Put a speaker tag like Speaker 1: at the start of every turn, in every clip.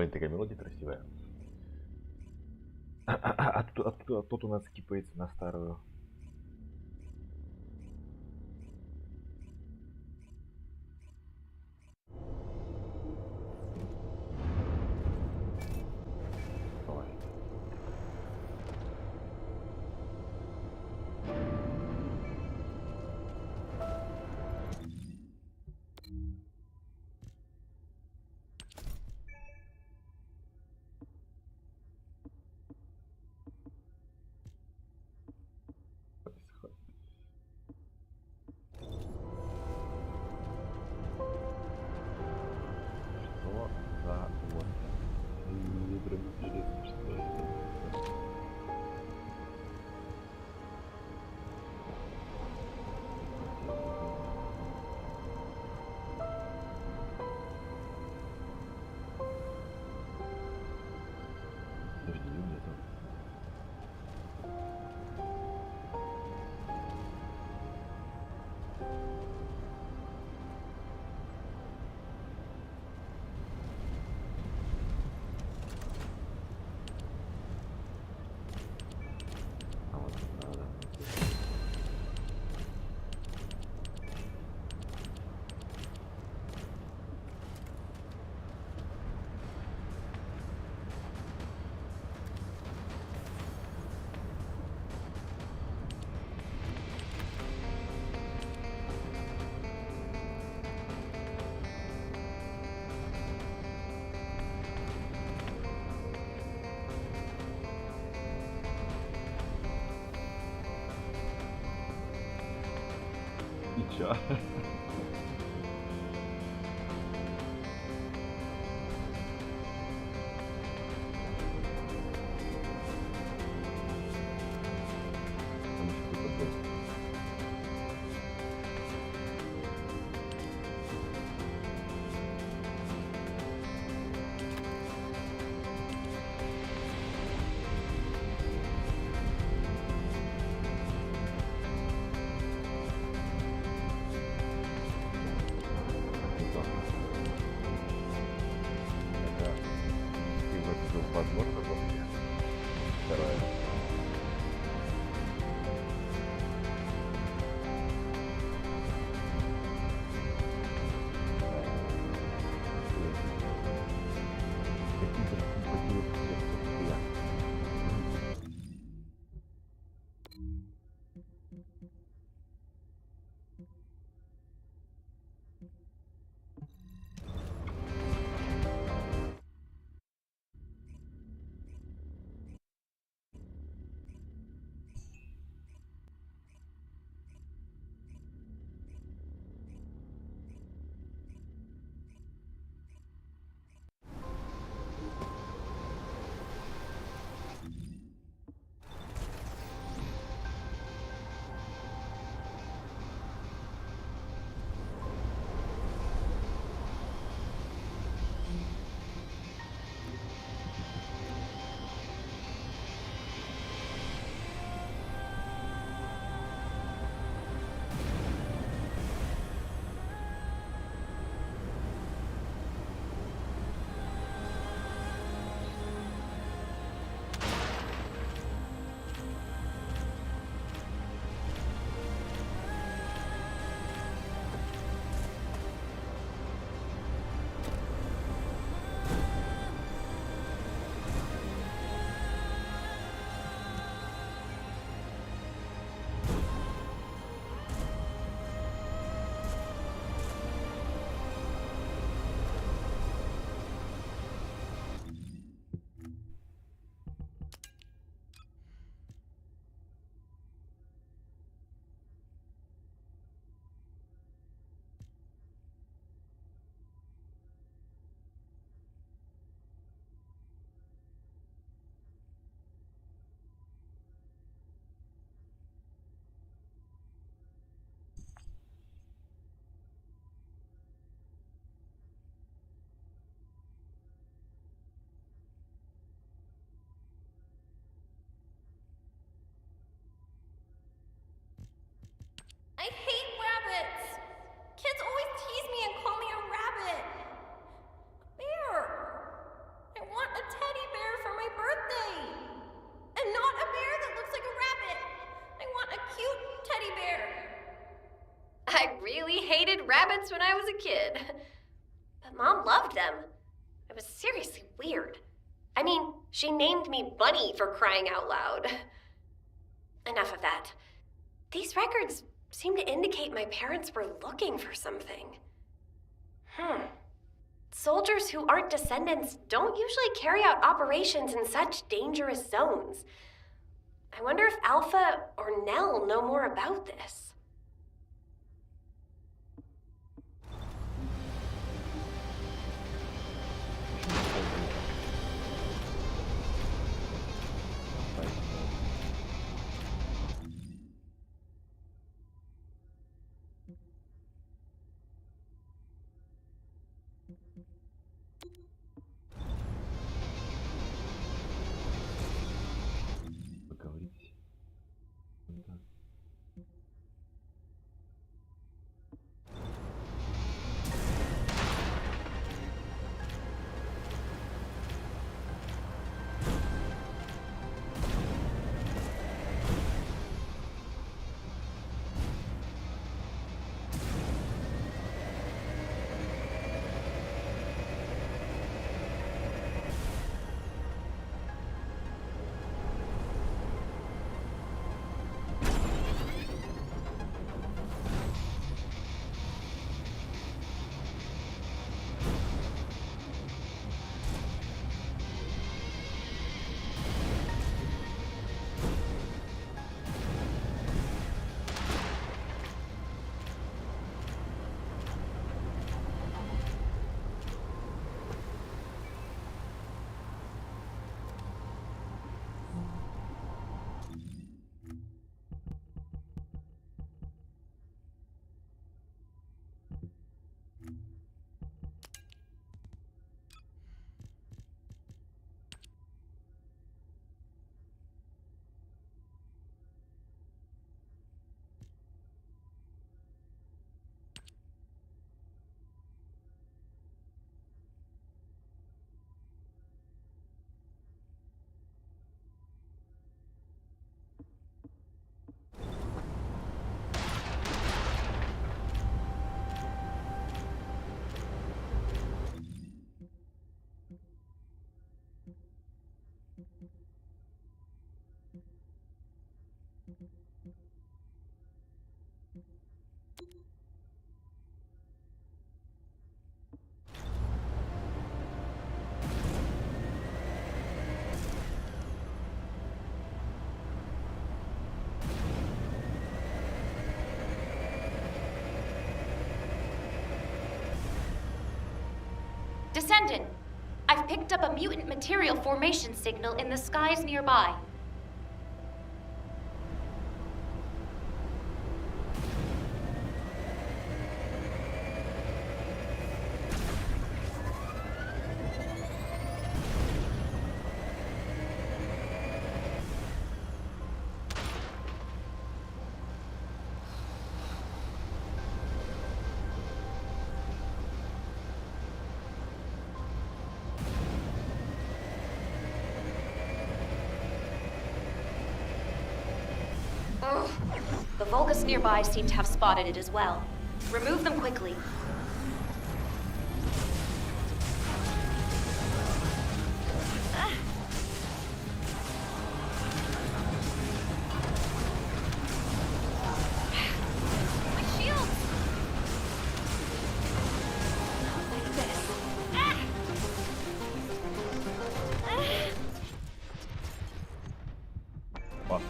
Speaker 1: Блин, такая мелодия красивая. А тут у нас кипается на старую. Ой. Происходит. Что за вот?
Speaker 2: Мне прям интересно, что это.
Speaker 1: Подожди, нету. А вот надо. И чё? Там ещё кто-то был.
Speaker 3: rabbits when I was a kid. But Mom loved them. It was seriously weird. I mean, she named me Bunny for crying out loud. Enough of that. These records seem to indicate my parents were looking for something. Soldiers who aren't descendants don't usually carry out operations in such dangerous zones. I wonder if Alpha or Nell know more about this.
Speaker 1: Поговорить. Да.
Speaker 4: Descendant, I've picked up a mutant material formation signal in the skies nearby. The Vulgus nearby seem to have spotted it as well. Remove them quickly. My shield! Like this.
Speaker 1: Fuck.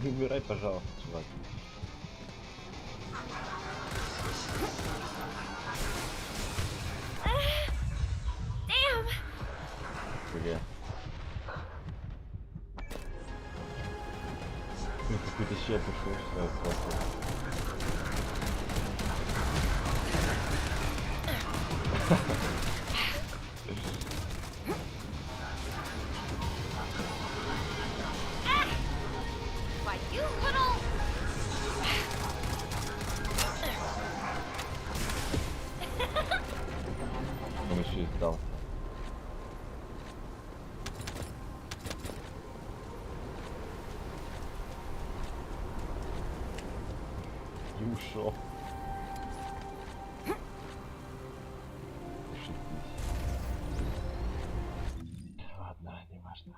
Speaker 1: Не умирай, пожалуйста, чувак. Damn. вообще пришел, что я просто... Он еще и сдался. И ушел. Ладно, не важно.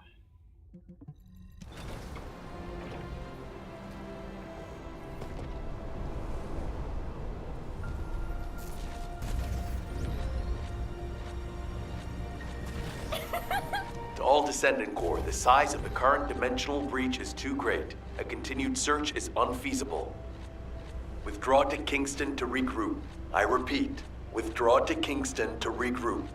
Speaker 5: To all Descendant Corps, the size of the current dimensional breach is too great. A continued search is unfeasible. Withdraw to Kingston to regroup. I repeat, withdraw to Kingston to regroup.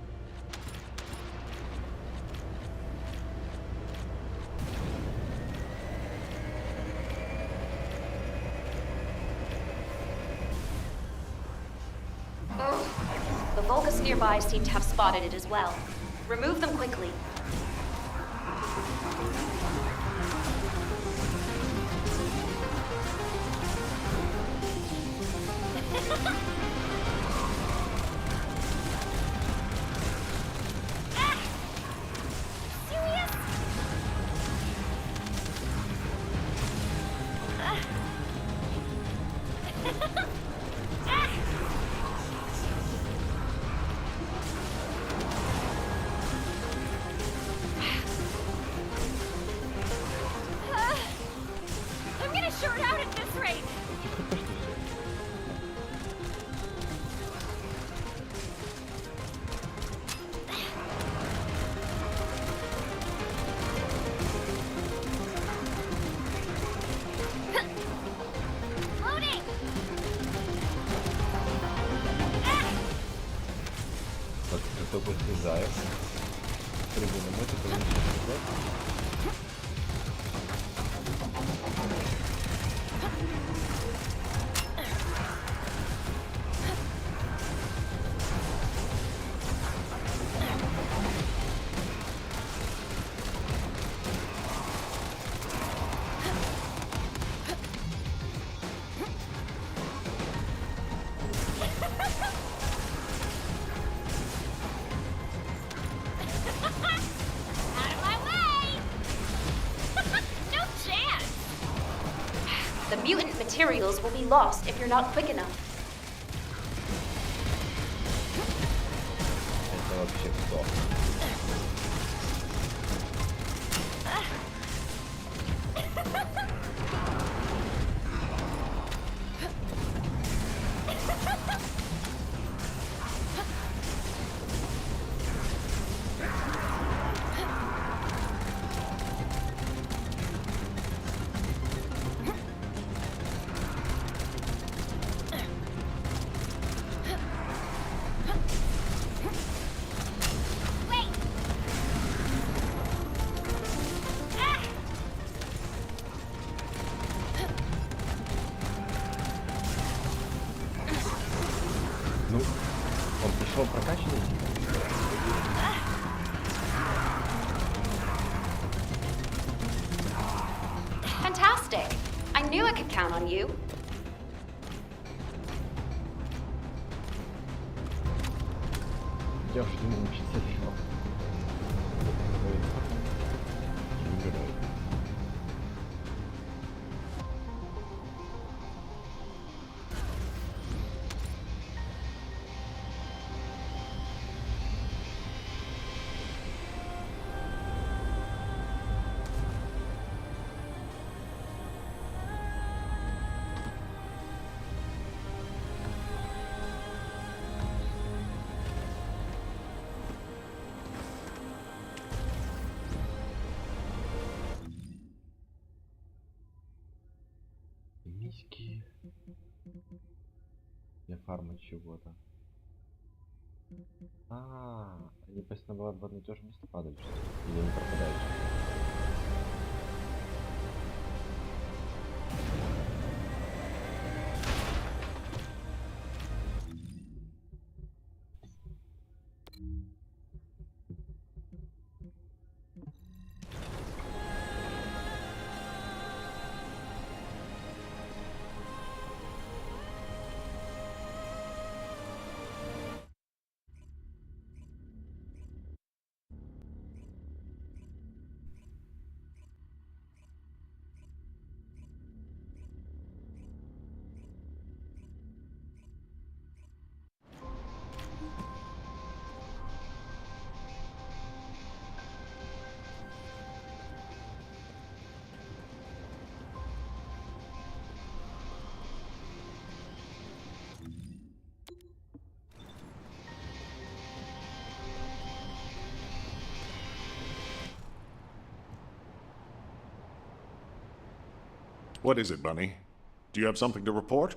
Speaker 4: The Vulgus nearby seem to have spotted it as well. Remove them quickly.
Speaker 3: I'm gonna short out at this rate. Loading.
Speaker 1: Вот как только слезаю. Прыгаю на мотик, то ничего.
Speaker 3: Out of my way. No chance.
Speaker 4: The mutant materials will be lost if you're not quick enough.
Speaker 1: Это вообще кто?
Speaker 3: Wait. Ah.
Speaker 1: Ну, он пришел прокачанный.
Speaker 4: Fantastic! I knew I could count on you.
Speaker 1: Я уже не могу учиться его. Игрой. Миски. Для фарма чего-то. Они постоянно в одно и то же место падают, что ли? Или не пропадают?
Speaker 6: What is it, Bunny? Do you have something to report?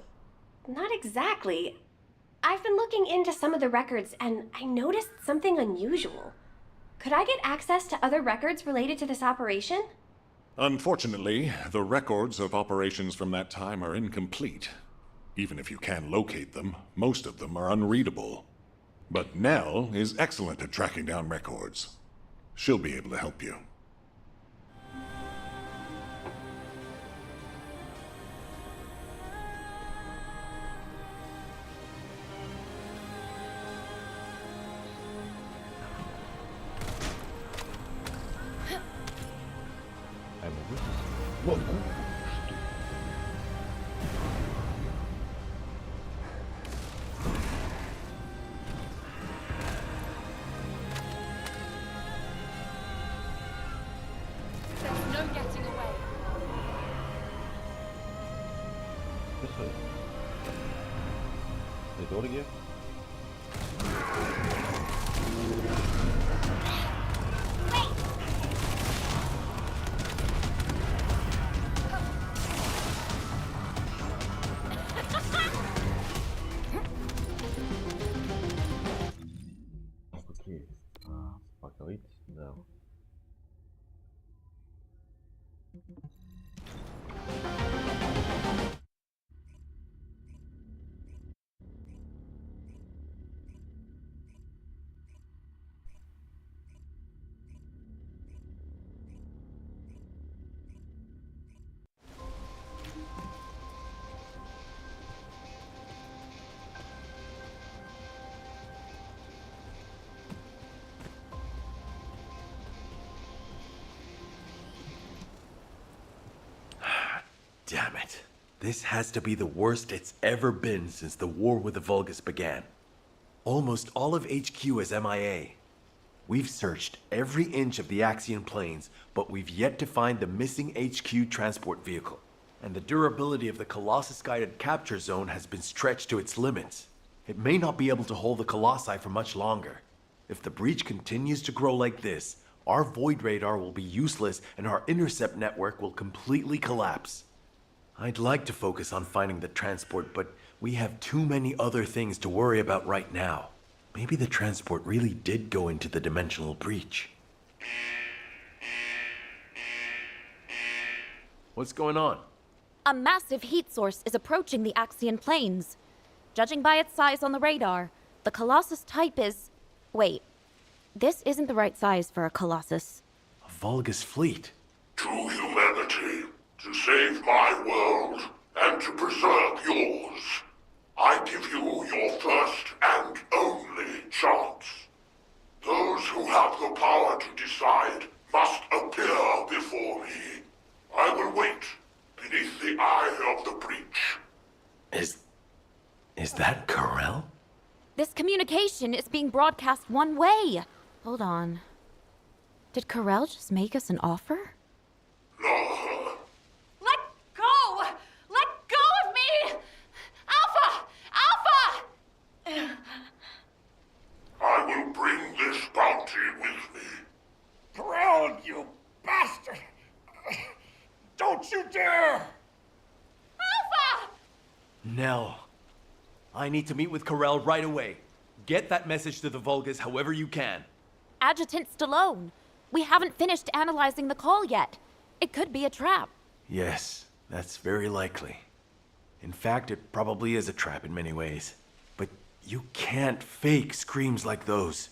Speaker 3: Not exactly. I've been looking into some of the records and I noticed something unusual. Could I get access to other records related to this operation?
Speaker 6: Unfortunately, the records of operations from that time are incomplete. Even if you can locate them, most of them are unreadable. But Nell is excellent at tracking down records. She'll be able to help you.
Speaker 1: А я могу здесь? Могу. Что?
Speaker 4: There's no getting away.
Speaker 1: Происходит? Это оргия? Окей. Успокойтесь, да.
Speaker 5: Damn it. This has to be the worst it's ever been since the war with the Vulgus began. Almost all of HQ is MIA. We've searched every inch of the Axian plains, but we've yet to find the missing HQ transport vehicle. And the durability of the Colossus-guided capture zone has been stretched to its limits. It may not be able to hold the Colossi for much longer. If the breach continues to grow like this, our void radar will be useless and our intercept network will completely collapse. I'd like to focus on finding the transport, but we have too many other things to worry about right now. Maybe the transport really did go into the dimensional breach. What's going on?
Speaker 4: A massive heat source is approaching the Axian plains. Judging by its size on the radar, the Colossus type is... Wait, this isn't the right size for a Colossus.
Speaker 5: A Vulgus fleet.
Speaker 7: To humanity, to save my world, and to preserve yours, I give you your first and only chance. Those who have the power to decide must appear before me. I will wait beneath the eye of the breach.
Speaker 5: Is that Corel?
Speaker 4: This communication is being broadcast one way. Hold on. Did Corel just make us an offer?
Speaker 7: No.
Speaker 4: Let go! Let go of me! Alpha! Alpha!
Speaker 7: I will bring this bounty with me.
Speaker 8: Corral, you bastard! Don't you dare!
Speaker 4: Alpha!
Speaker 5: Nell, I need to meet with Corel right away. Get that message to the Vulgus however you can.
Speaker 4: Adjutant Stallone, we haven't finished analyzing the call yet. It could be a trap.
Speaker 5: Yes, that's very likely. In fact, it probably is a trap in many ways. But you can't fake screams like those.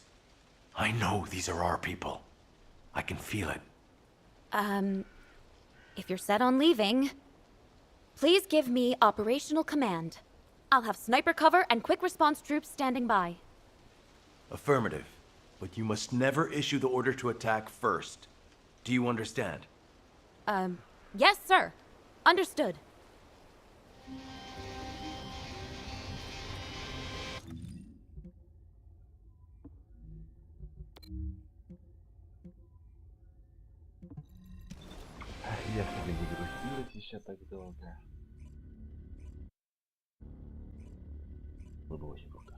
Speaker 5: I know these are our people. I can feel it.
Speaker 4: If you're set on leaving, please give me operational command. I'll have sniper cover and quick response troops standing by.
Speaker 5: Affirmative. But you must never issue the order to attack first. Do you understand?
Speaker 4: Yes, sir. Understood.
Speaker 2: Ехали не грустилось еще так долго. Было бы очень круто.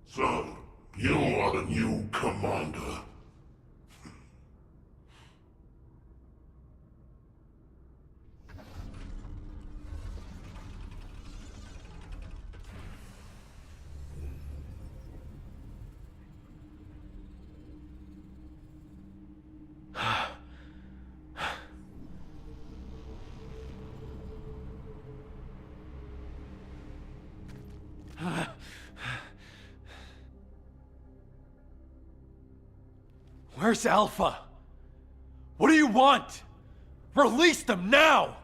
Speaker 7: So, you are the new commander.
Speaker 5: Where's Alpha? What do you want? Release them now!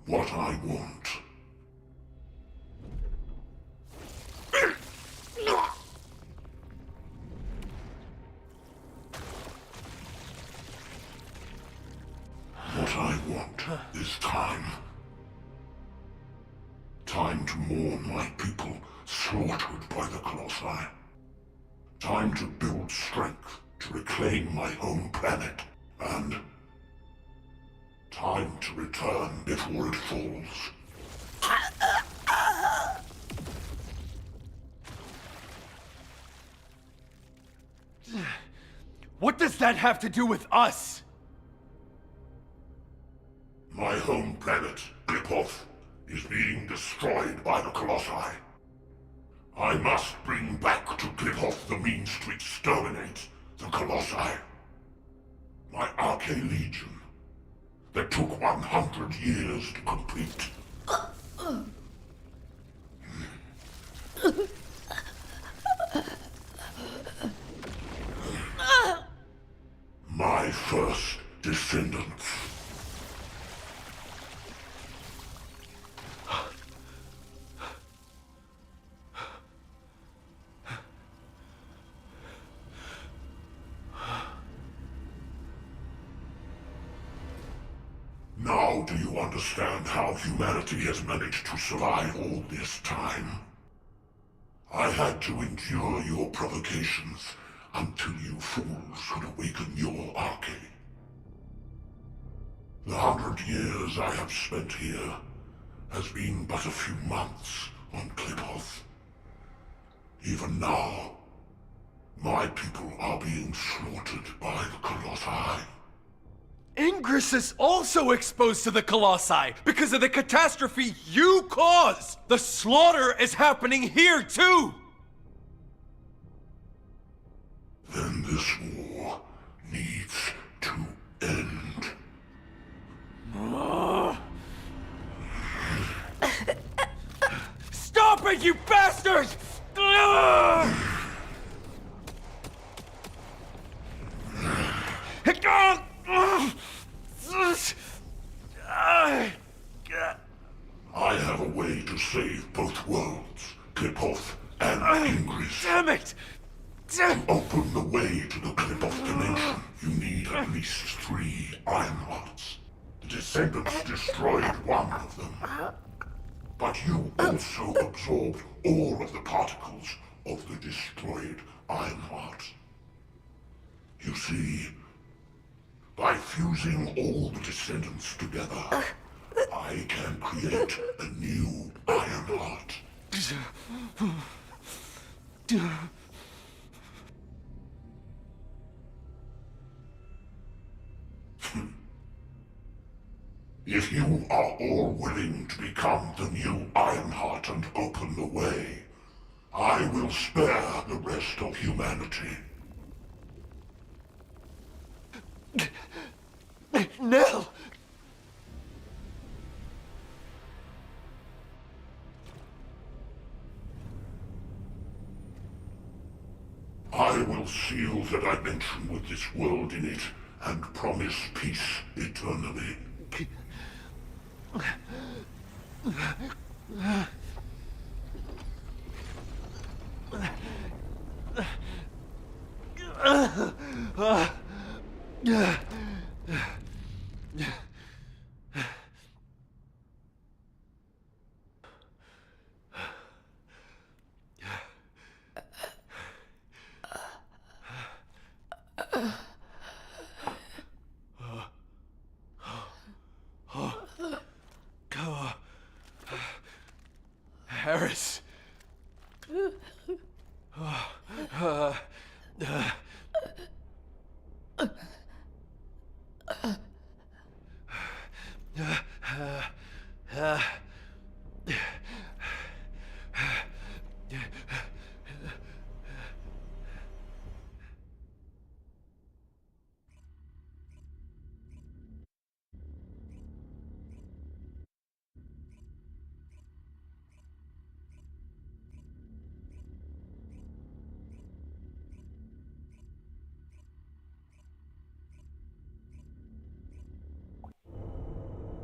Speaker 7: What I want. What I want is time. Time to mourn my people slaughtered by the Colossi. Time to build strength to reclaim my home planet. And time to return before it falls.
Speaker 5: What does that have to do with us?
Speaker 7: My home planet, Clipoth, is being destroyed by the Colossi. I must bring back to Clipoth the means to exterminate the Colossi. My Arche Legion, that took 100 years to complete. My First Descendants. Now do you understand how humanity has managed to survive all this time? I had to endure your provocations until you fools could awaken your Arche. The 100 years I have spent here has been but a few months on Clipoth. Even now, my people are being slaughtered by the Colossi.
Speaker 5: Ingress is also exposed to the Colossi because of the catastrophe you caused! The slaughter is happening here too!
Speaker 7: Then this war needs to end.
Speaker 5: Stop it, you bastard!
Speaker 7: I have a way to save both worlds, Clipoth and Ingress.
Speaker 5: Damn it!
Speaker 7: To open the way to the Clipoth dimension, you need at least 3 Iron Hearts. The Descendants destroyed one of them. But you also absorbed all of the particles of the destroyed Ironheart. You see, by fusing all the descendants together, I can create a new Ironheart. If you are all willing to become the new Ironheart and open the way, I will spare the rest of humanity.
Speaker 5: Nell!
Speaker 7: I will seal the dimension with this world in it and promise peace eternally.
Speaker 5: Harris.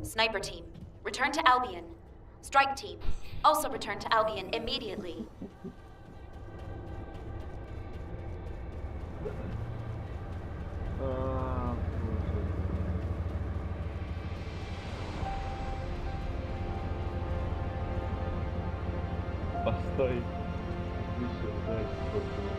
Speaker 4: Sniper team, return to Albion. Strike team, also return to Albion immediately.
Speaker 2: Поставить. Еще дать сколько.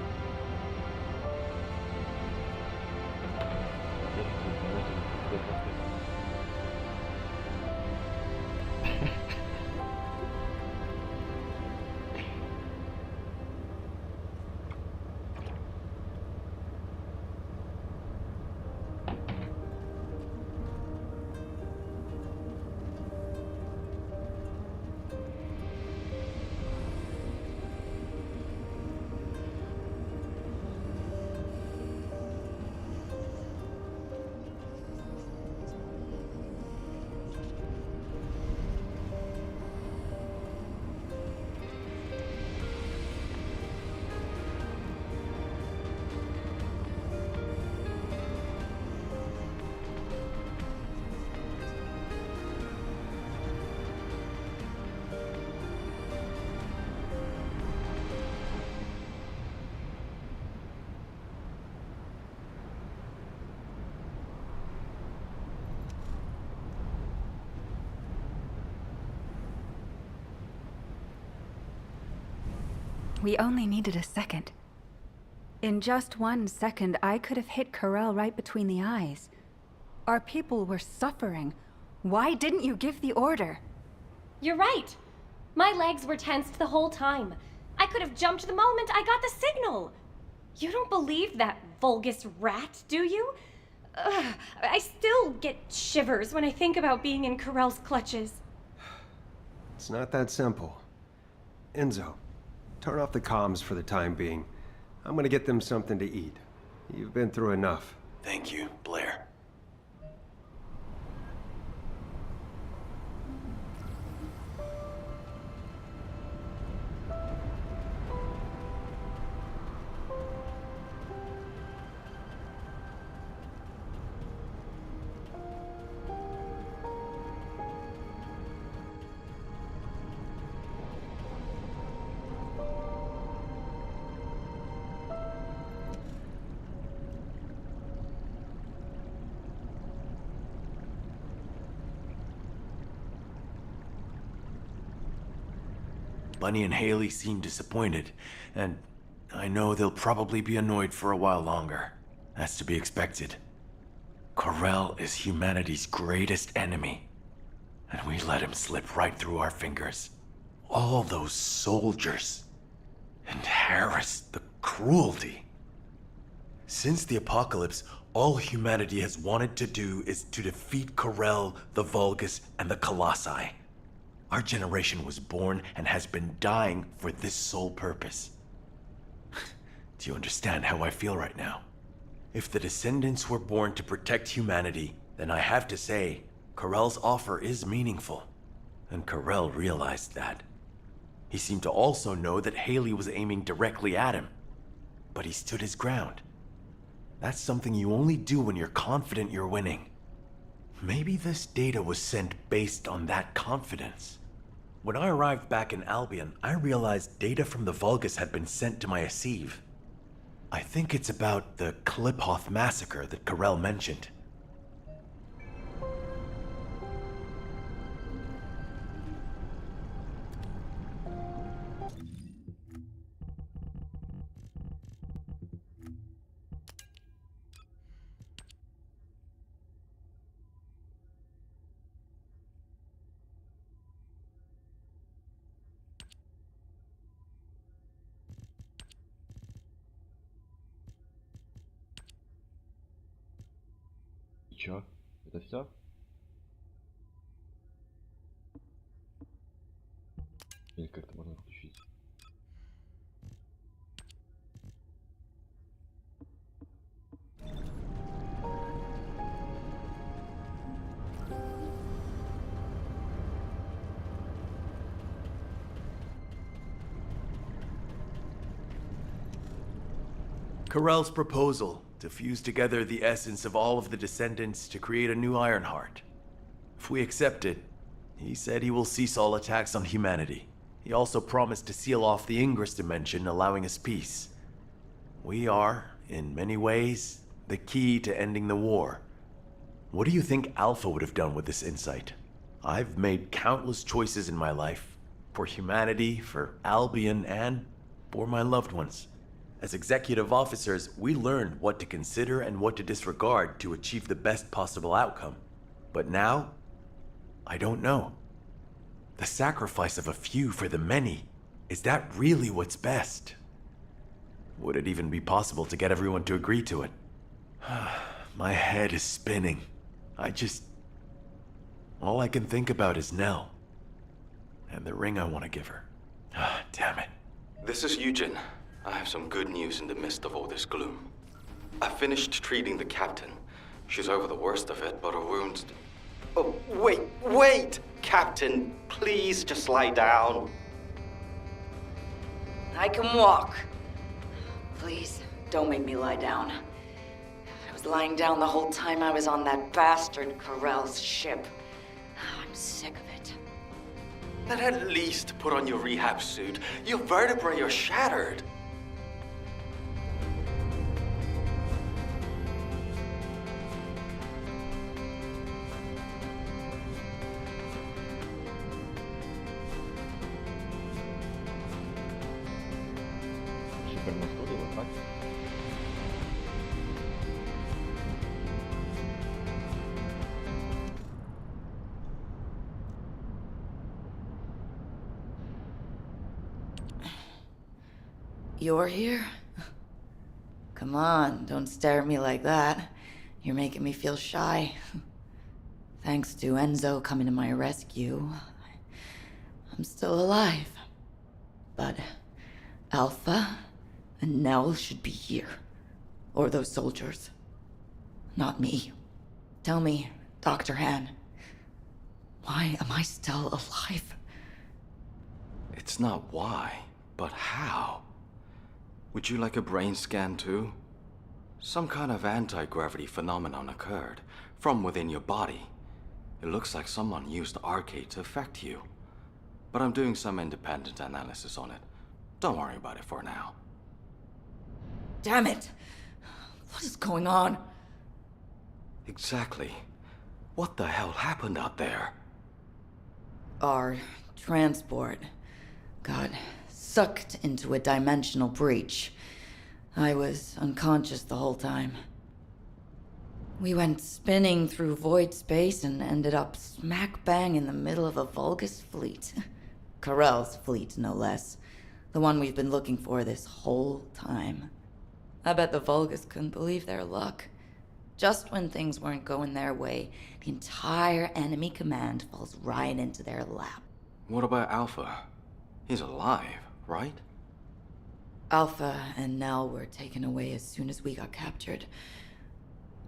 Speaker 9: We only needed a second. In just 1 second, I could have hit Corel right between the eyes. Our people were suffering. Why didn't you give the order?
Speaker 3: You're right. My legs were tensed the whole time. I could have jumped the moment I got the signal. You don't believe that vulgus rat, do you? Ugh, I still get shivers when I think about being in Corel's clutches.
Speaker 10: It's not that simple. Enzo, turn off the comms for the time being. I'm gonna get them something to eat. You've been through enough.
Speaker 5: Thank you, Blair. Bunny and Haley seem disappointed, and I know they'll probably be annoyed for a while longer. That's to be expected. Corel is humanity's greatest enemy, and we let him slip right through our fingers. All those soldiers. And Harris, the cruelty. Since the apocalypse, all humanity has wanted to do is to defeat Corel, the Vulgus, and the Colossi. Our generation was born and has been dying for this sole purpose. Do you understand how I feel right now? If the Descendants were born to protect humanity, then I have to say, Corel's offer is meaningful. And Corel realized that. He seemed to also know that Haley was aiming directly at him. But he stood his ground. That's something you only do when you're confident you're winning. Maybe this data was sent based on that confidence. When I arrived back in Albion, I realized data from the Vulgus had been sent to my Asiv. I think it's about the Kliphoth massacre that Corel mentioned.
Speaker 1: И чё? Это все? Или как-то можно включить?
Speaker 5: Corel's proposal to fuse together the essence of all of the Descendants to create a new Ironheart. If we accept it, he said he will cease all attacks on humanity. He also promised to seal off the Ingress dimension, allowing us peace. We are, in many ways, the key to ending the war. What do you think Alpha would have done with this insight? I've made countless choices in my life, for humanity, for Albion, and for my loved ones. As executive officers, we learn what to consider and what to disregard to achieve the best possible outcome. But now, I don't know. The sacrifice of a few for the many, is that really what's best? Would it even be possible to get everyone to agree to it? My head is spinning. All I can think about is Nell. And the ring I want to give her. Damn it.
Speaker 11: This is Eugen. I have some good news in the midst of all this gloom. I finished treating the captain. She's over the worst of it, but her wounds... Oh, wait! Captain, please just lie down.
Speaker 12: I can walk. Please, don't make me lie down. I was lying down the whole time I was on that bastard Corel's ship. I'm sick of it.
Speaker 11: Then at least put on your rehab suit. Your vertebrae are shattered.
Speaker 12: You're here? Come on, don't stare at me like that. You're making me feel shy. Thanks to Enzo coming to my rescue, I'm still alive. But Alpha and Nell should be here. Or those soldiers. Not me. Tell me, Dr. Han, why am I still alive?
Speaker 11: It's not why, but how. Would you like a brain scan too? Some kind of anti-gravity phenomenon occurred from within your body. It looks like someone used the arcade to affect you. But I'm doing some independent analysis on it. Don't worry about it for now.
Speaker 12: Damn it! What is going on?
Speaker 11: Exactly. What the hell happened out there?
Speaker 12: Our transport. got sucked into a dimensional breach. I was unconscious the whole time. We went spinning through void space and ended up smack bang in the middle of a Vulgus fleet. Karel's fleet, no less. The one we've been looking for this whole time. I bet the Vulgus couldn't believe their luck. Just when things weren't going their way, the entire enemy command falls right into their lap.
Speaker 11: What about Alpha? He's alive, right?
Speaker 12: Alpha and Nell were taken away as soon as we got captured.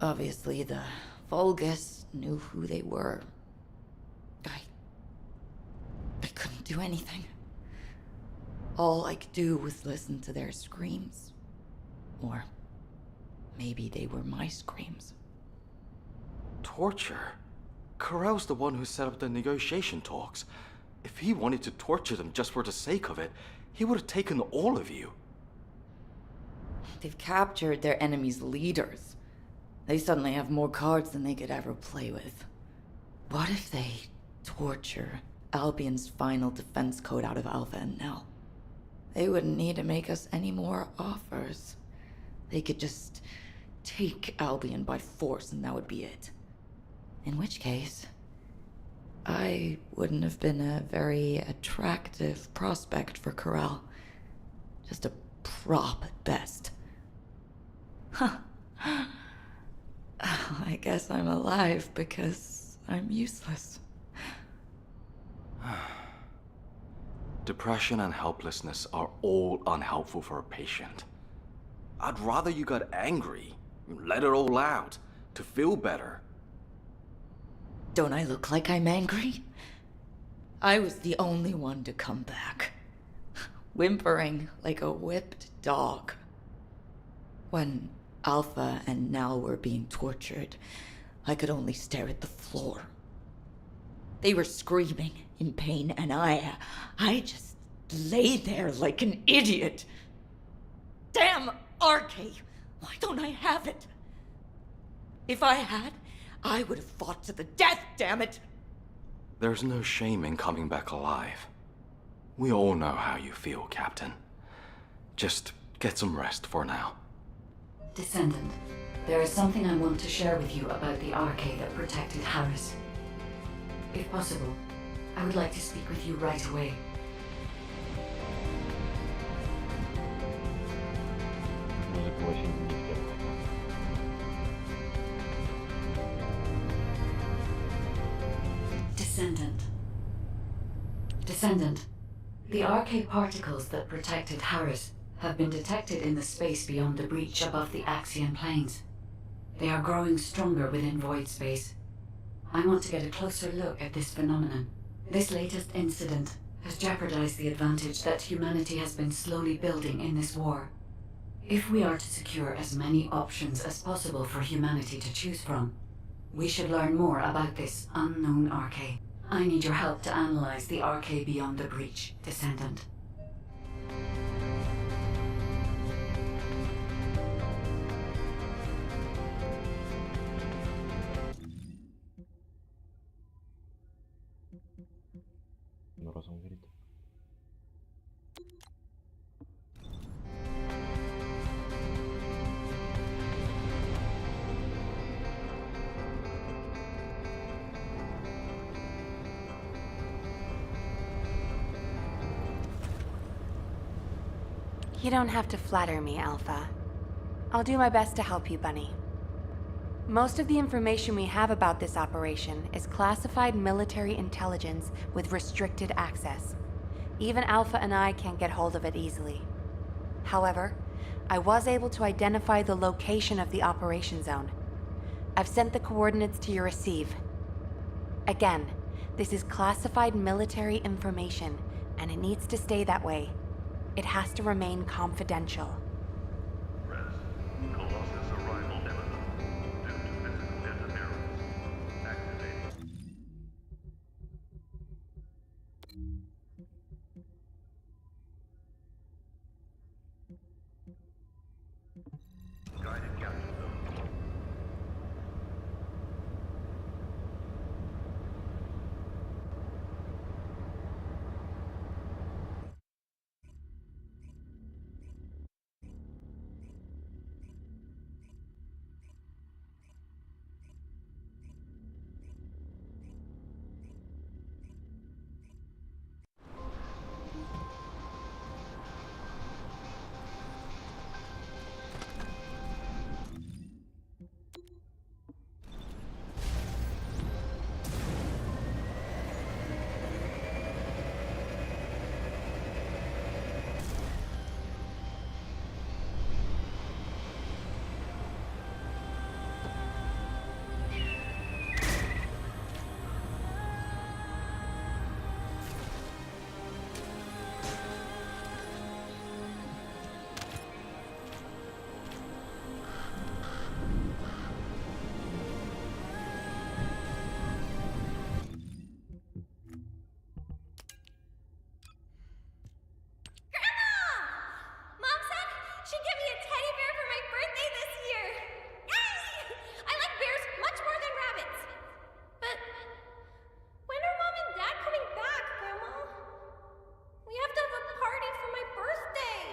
Speaker 12: Obviously, the Vulgus knew who they were. I couldn't do anything. All I could do was listen to their screams. Or maybe they were my screams.
Speaker 11: Torture? Karel's the one who set up the negotiation talks. If he wanted to torture them just for the sake of it, he would have taken all of you.
Speaker 12: They've captured their enemy's leaders. They suddenly have more cards than they could ever play with. What if they torture Albion's final defense code out of Alpha and Nell? They wouldn't need to make us any more offers. They could just take Albion by force and that would be it. In which case, I wouldn't have been a very attractive prospect for Karel. Just a prop at best. Huh. I guess I'm alive because I'm useless.
Speaker 11: Depression and helplessness are all unhelpful for a patient. I'd rather you got angry, let it all out, to feel better.
Speaker 12: Don't I look like I'm angry? I was the only one to come back, whimpering like a whipped dog. When Alpha and Nell were being tortured, I could only stare at the floor. They were screaming in pain, and I just lay there like an idiot. Damn RK! Why don't I have it? If I had, I would have fought to the death, damn it!
Speaker 11: There's no shame in coming back alive. We all know how you feel, Captain. Just get some rest for now.
Speaker 13: Descendant, there is something I want to share with you about the arcade that protected Harris. If possible, I would like to speak with you right away.
Speaker 2: Музыка очень интересная.
Speaker 13: Descendant, the arcade particles that protected Harris have been detected in the space beyond the breach above the Axian planes. They are growing stronger within void space. I want to get a closer look at this phenomenon. This latest incident has jeopardized the advantage that humanity has been slowly building in this war. If we are to secure as many options as possible for humanity to choose from, we should learn more about this unknown arcade. I need your help to analyze the arcade beyond the breach, Descendant.
Speaker 2: Разум говорит.
Speaker 14: You don't have to flatter me, Alpha. I'll do my best to help you, Bunny. Most of the information we have about this operation is classified military intelligence with restricted access. Even Alpha and I can't get hold of it easily. However, I was able to identify the location of the operation zone. I've sent the coordinates to your receive. Again, this is classified military information, and it needs to stay that way. It has to remain confidential.
Speaker 3: She gave me a teddy bear for my birthday this year! Yay! I like bears much more than rabbits. But when are Mom and Dad coming back, Grandma? We have to have a party for my birthday.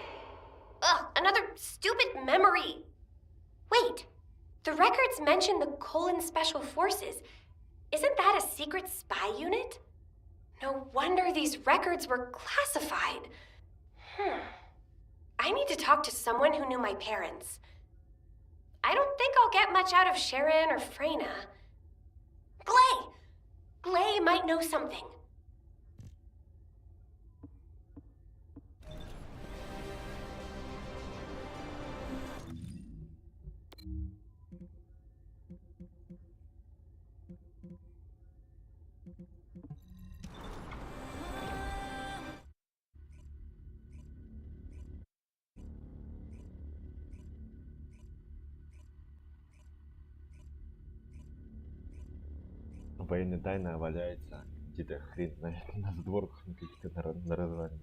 Speaker 3: Ugh, another stupid memory. Wait, the records mention the Colon Special Forces. Isn't that a secret spy unit? No wonder these records were classified. I need to talk to someone who knew my parents. I don't think I'll get much out of Sharon or Freyna. Glay! Glay might know something.
Speaker 2: Военная тайна валяется где-то хрен знает на задворках, на каких-то на развалинах.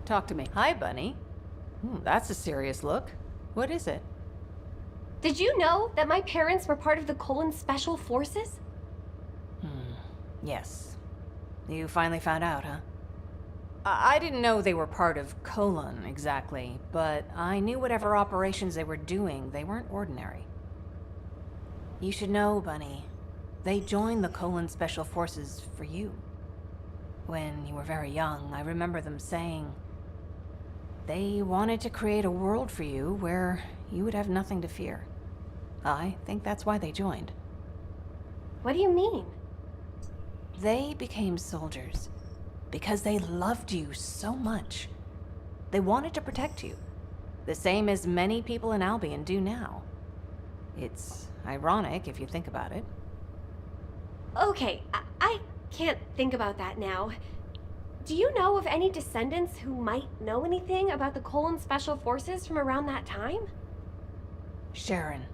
Speaker 15: Talk to me. Hi, Bunny. That's a serious look. What is it?
Speaker 3: Did you know that my parents were part of the Colon Special Forces?
Speaker 15: Yes. You finally found out, huh? I didn't know they were part of Colon, exactly, but I knew whatever operations they were doing, they weren't ordinary. You should know, Bunny. They joined the Colon Special Forces for you. When you were very young, I remember them saying they wanted to create a world for you where you would have nothing to fear. I think that's why they joined.
Speaker 3: What do you mean?
Speaker 15: They became soldiers because they loved you so much. They wanted to protect you, the same as many people in Albion do now. It's ironic if you think about it.
Speaker 3: Okay, I can't think about that now. Do you know of any descendants who might know anything about the Colon Special Forces from around that time?
Speaker 15: Sharon.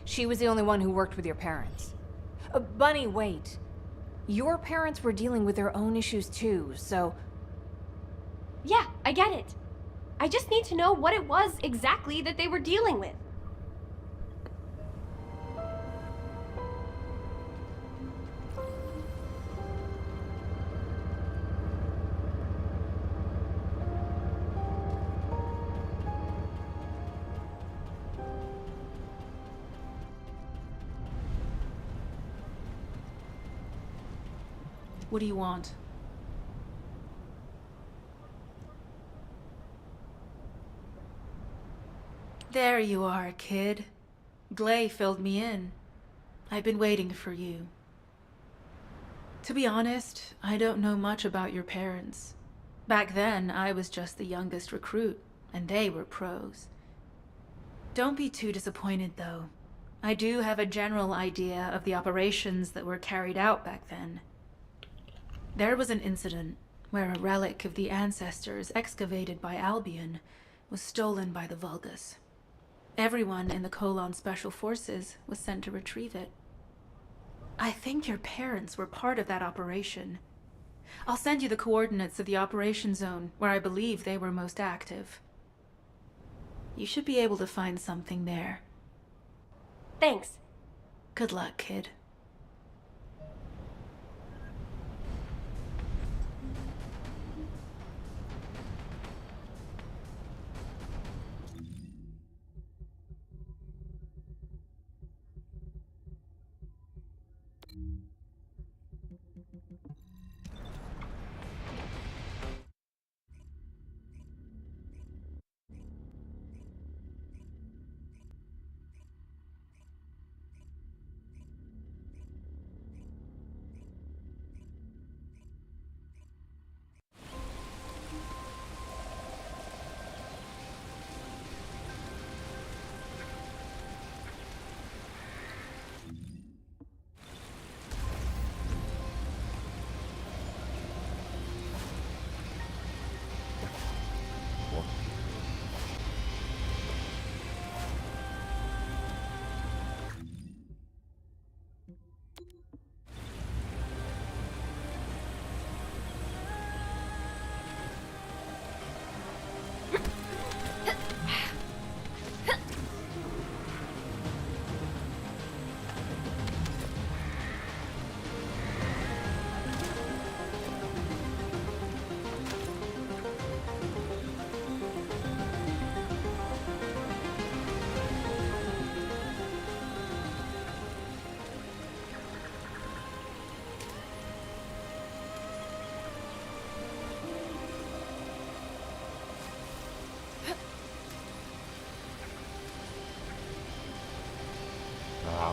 Speaker 15: She was the only one who worked with your parents. Bunny, wait. Your parents were dealing with their own issues too, so...
Speaker 3: Yeah, I get it. I just need to know what it was exactly that they were dealing with.
Speaker 16: What do you want? There you are, kid. Glay filled me in. I've been waiting for you. To be honest, I don't know much about your parents. Back then, I was just the youngest recruit, and they were pros. Don't be too disappointed, though. I do have a general idea of the operations that were carried out back then. There was an incident where a relic of the ancestors excavated by Albion was stolen by the Vulgus. Everyone in the Colon Special Forces was sent to retrieve it. I think your parents were part of that operation. I'll send you the coordinates of the operation zone where I believe they were most active. You should be able to find something there.
Speaker 3: Thanks.
Speaker 16: Good luck, kid.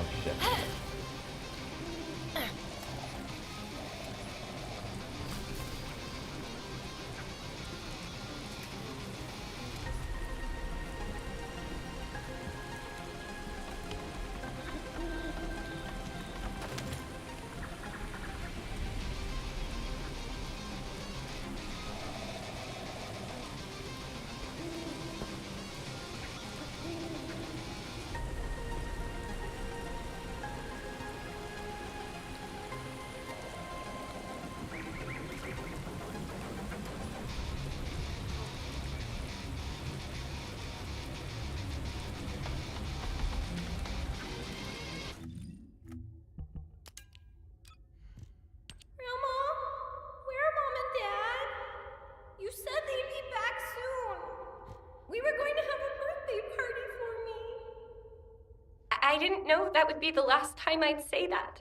Speaker 2: вообще.
Speaker 3: I didn't know that would be the last time I'd say that.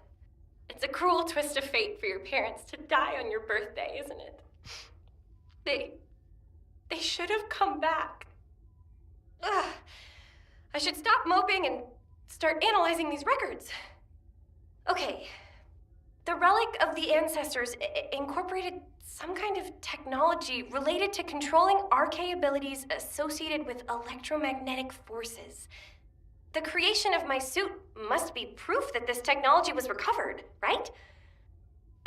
Speaker 3: It's a cruel twist of fate for your parents to die on your birthday, isn't it? They should have come back. Ugh. I should stop moping and start analyzing these records. Okay. The relic of the ancestors incorporated some kind of technology related to controlling RK abilities associated with electromagnetic forces. The creation of my suit must be proof that this technology was recovered, right?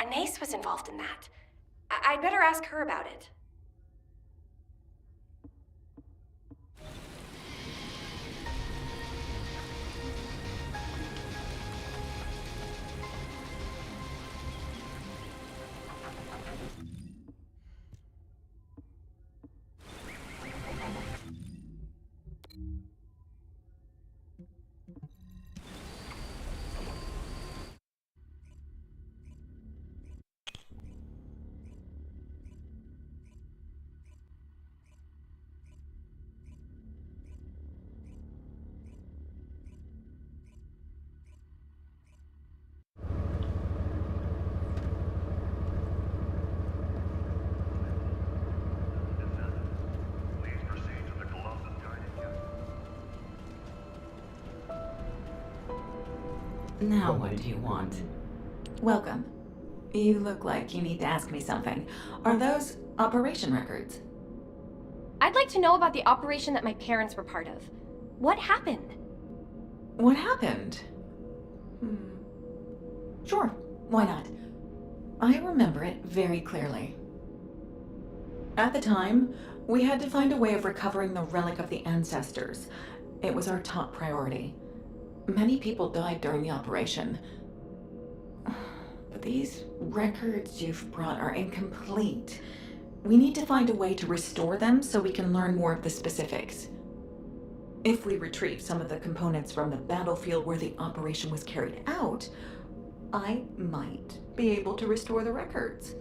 Speaker 3: Anais was involved in that. I'd better ask her about it.
Speaker 12: Now what do you want? Welcome. You look like you need to ask me something. Are those operation records?
Speaker 3: I'd like to know about the operation that my parents were part of. What happened?
Speaker 12: What happened? Sure, why not? I remember it very clearly. At the time, we had to find a way of recovering the relic of the ancestors. It was our top priority. Many people died during the operation. But these records you've brought are incomplete. We need to find a way to restore them so we can learn more of the specifics. If we retrieve some of the components from the battlefield where the operation was carried out, I might be able to restore the records.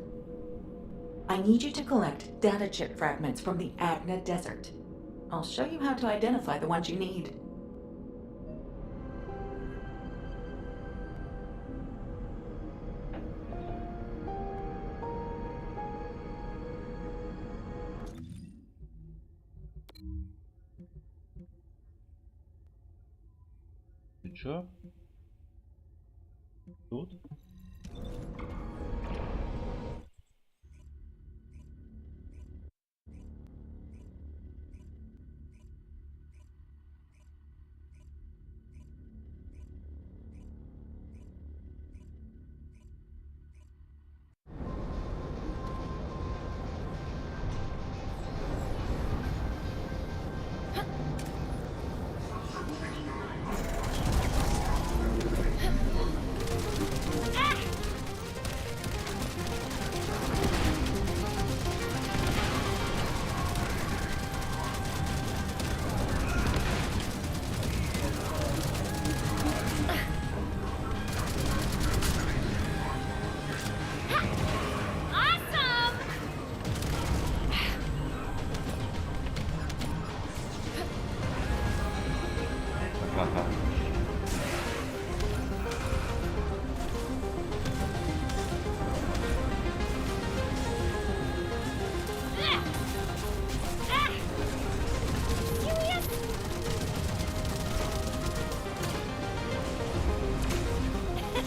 Speaker 12: I need you to collect data chip fragments from the Agna Desert. I'll show you how to identify the ones you need.
Speaker 2: Ты чё? Тут?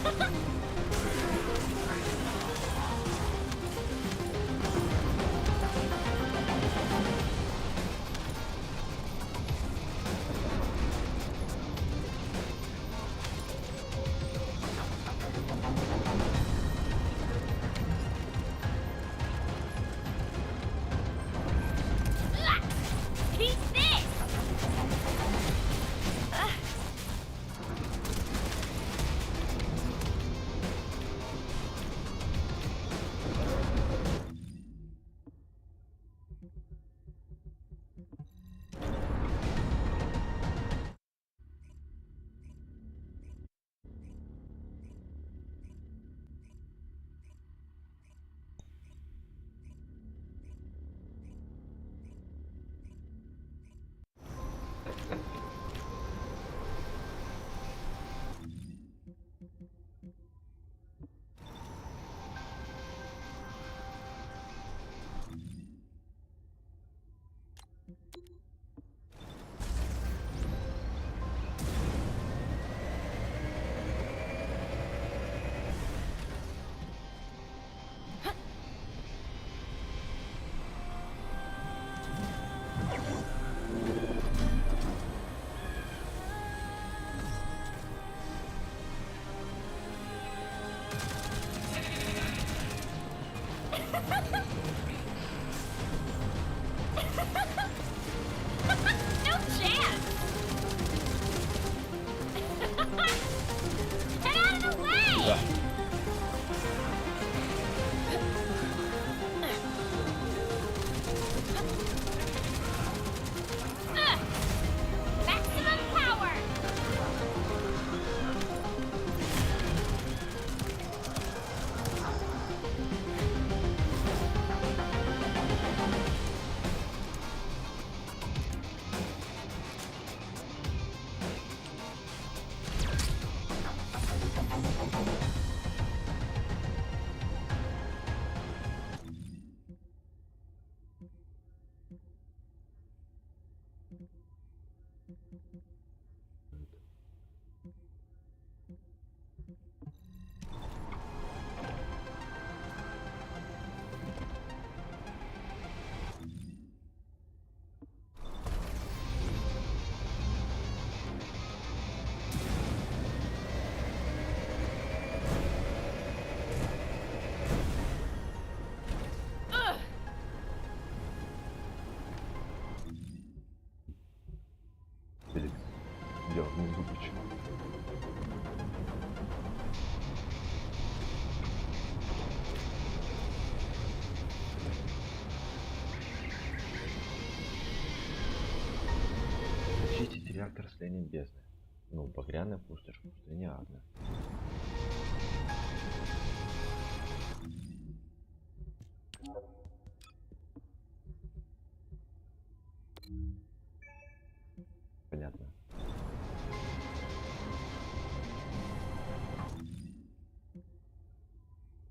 Speaker 3: No chance! Get out of the way! Maximum power!
Speaker 2: Дело внизу почему? Очистить реактор слияния бездны. Ну, багряная пустошь, пустыня ада. Понятно.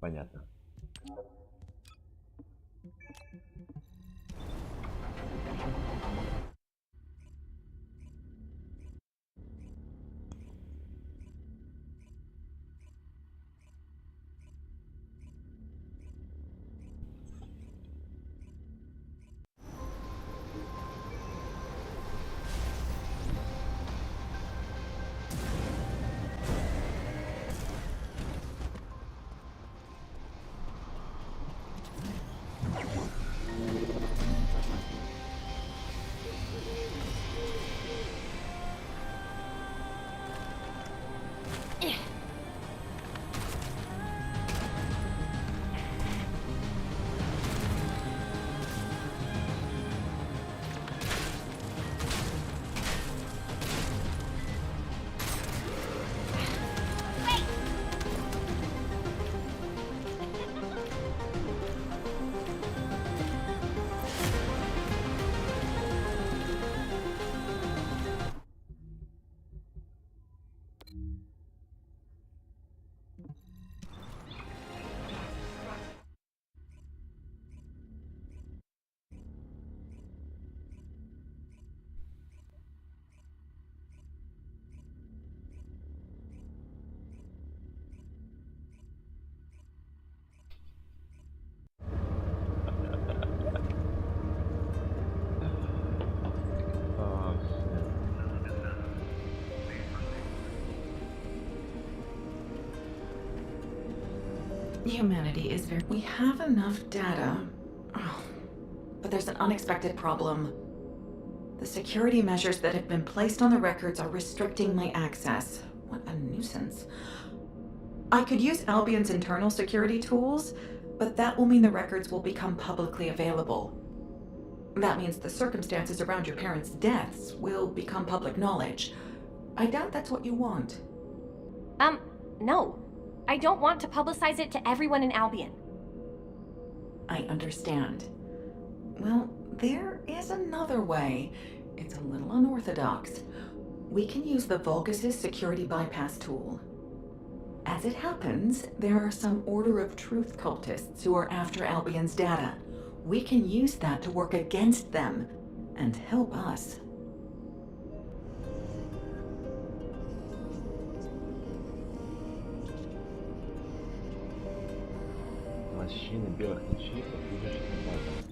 Speaker 2: Понятно.
Speaker 17: Humanity is very... We have enough data. Oh, but there's an unexpected problem. The security measures that have been placed on the records are restricting my access. What a nuisance. I could use Albion's internal security tools, but that will mean the records will become publicly available. That means the circumstances around your parents' deaths will become public knowledge. I doubt that's what you want.
Speaker 3: No. I don't want to publicize it to everyone in Albion.
Speaker 17: I understand. Well, there is another way. It's a little unorthodox. We can use the Vulgus' security bypass tool. As it happens, there are some Order of Truth cultists who are after Albion's data. We can use that to work against them and help us.
Speaker 2: Лощины белых ячеек, движущихся базой.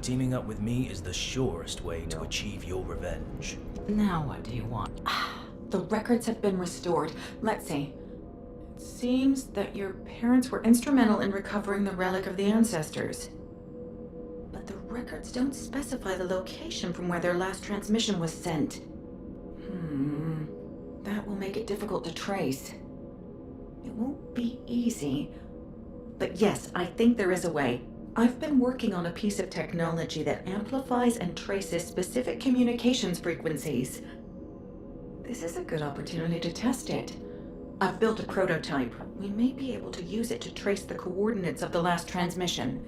Speaker 18: Teaming up with me is the surest way to achieve your revenge.
Speaker 17: Now what do you want? The records have been restored. Let's see. It seems that your parents were instrumental in recovering the relic of the ancestors. But the records don't specify the location from where their last transmission was sent. That will make it difficult to trace. It won't be easy. But yes, I think there is a way. I've been working on a piece of technology that amplifies and traces specific communications frequencies. This is a good opportunity to test it. I've built a prototype. We may be able to use it to trace the coordinates of the last transmission.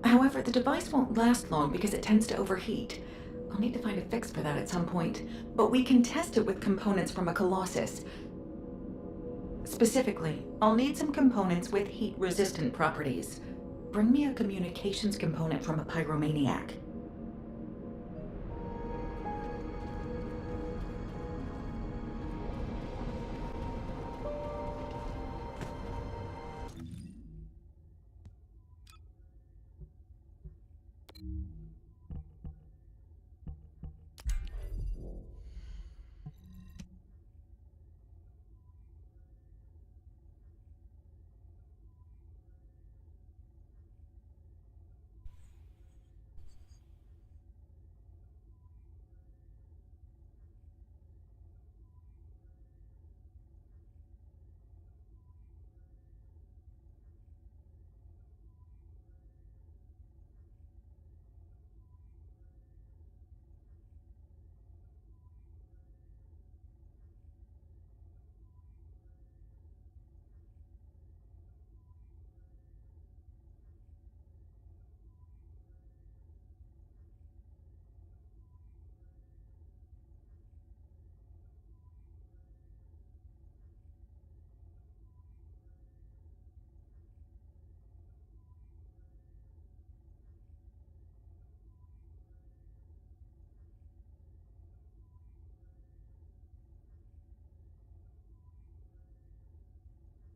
Speaker 17: However, the device won't last long because it tends to overheat. I'll need to find a fix for that at some point, but we can test it with components from a Colossus. Specifically, I'll need some components with heat-resistant properties. Bring me a communications component from a pyromaniac.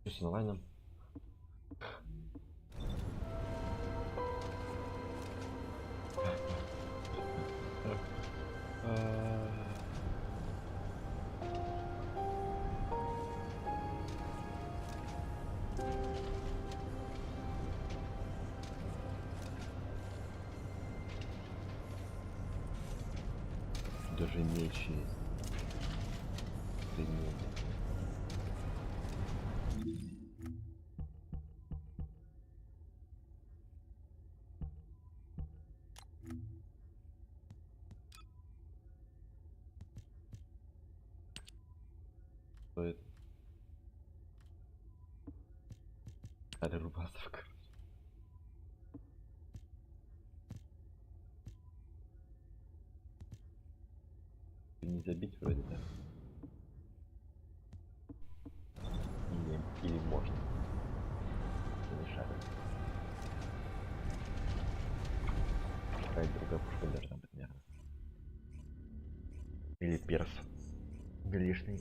Speaker 2: Что с онлайном? Даже меч есть. Охренеть. Стоит. Старый рубасов, короче. Не забить вроде, да? Или можно. Не шарю. Какая-то другая пушка должна быть, наверное. Или перс. Лишний.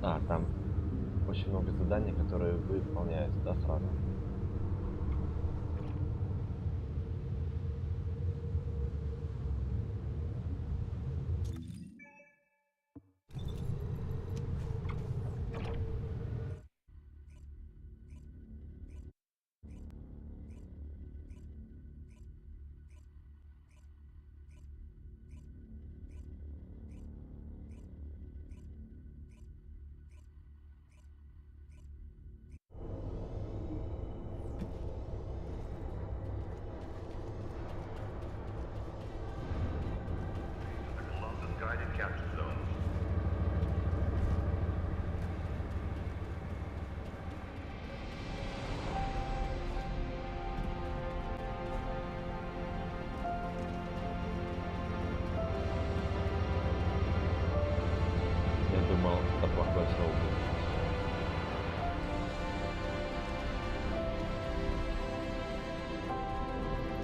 Speaker 2: А, там очень много заданий, которые выполняются, да, сразу?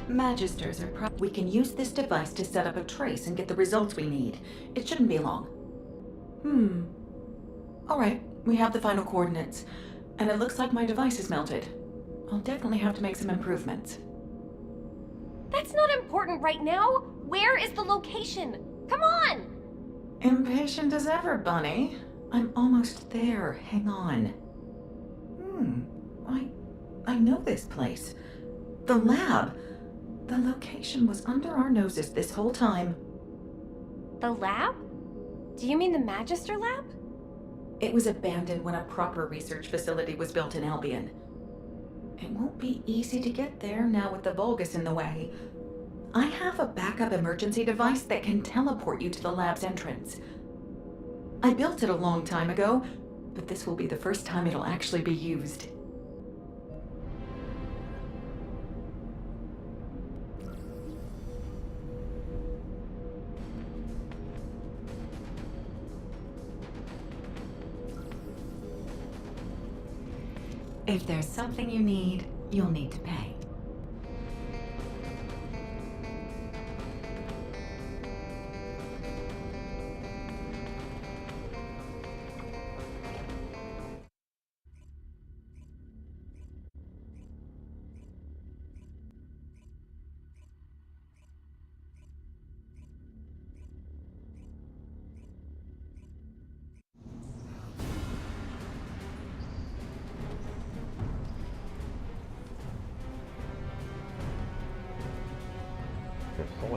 Speaker 17: Magisters are we can use this device to set up a trace and get the results we need. It shouldn't be long. Alright, we have the final coordinates. And it looks like my device is melted. I'll definitely have to make some improvements.
Speaker 3: That's not important right now. Where is the location? Come on!
Speaker 17: Impatient as ever, Bunny. I'm almost there. Hang on. I know this place. The lab. The location was under our noses this whole time.
Speaker 3: The lab? Do you mean the Magister lab?
Speaker 17: It was abandoned when a proper research facility was built in Albion. It won't be easy to get there now with the Vulgus in the way. I have a backup emergency device that can teleport you to the lab's entrance. I built it a long time ago, but this will be the first time it'll actually be used. If there's something you need, you'll need to pay.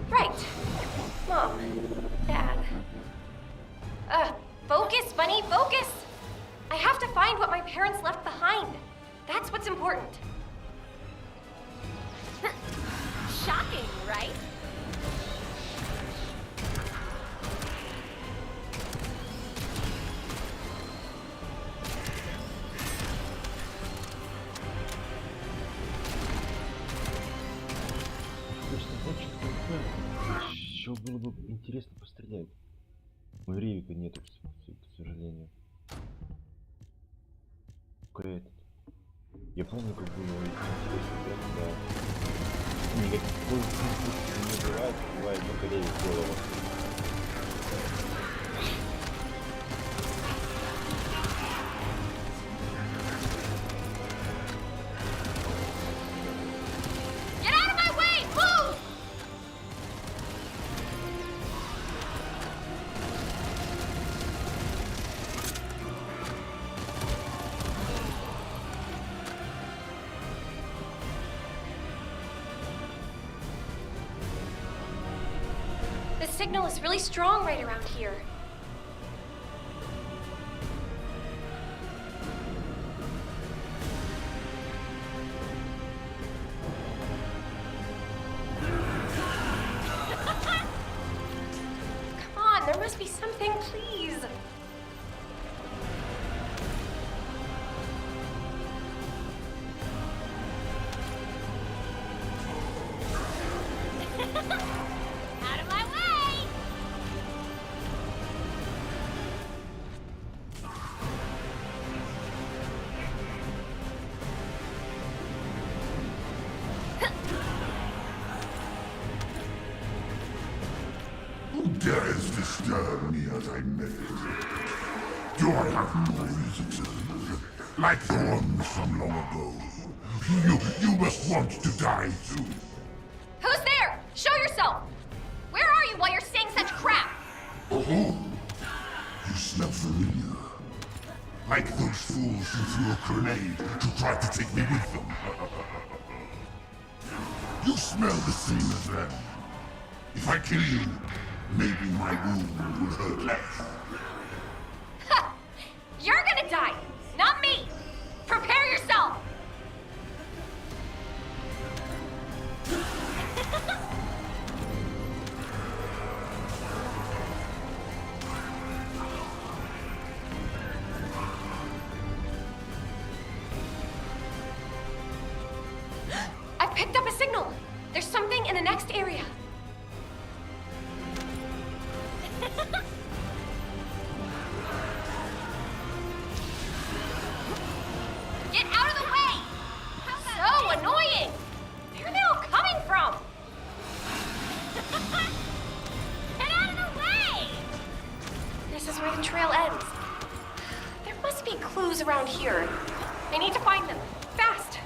Speaker 3: Right. Mom. Dad. Focus, Bunny, focus! I have to find what my parents left behind. That's what's important. Shocking, right?
Speaker 2: Еще было бы интересно пострелять. У Ревика нету, к сожалению. Только этот. Я помню, как было интересно, когда никакой не бывает только Ревик голова.
Speaker 3: The signal is really strong right around here. Come on, there must be something, please.
Speaker 7: Dares disturb me as I meditate? Do I have no visitors? Like the ones from long ago? You must want to die too.
Speaker 3: Who's there? Show yourself! Where are you while you're saying such crap?
Speaker 7: Oh, you smell familiar. Like those fools who threw a grenade to try to take me with them. You smell the same as them. If I kill you, maybe my wound will hurt less.
Speaker 3: Ha! You're gonna die, not me! Prepare yourself! I picked up a signal! There's something in the next area. Get out of the way! So annoying! Where are they all coming from? Get out of the way! This is where abandoned trail ends. There must be clues around here. I need to find them. Fast!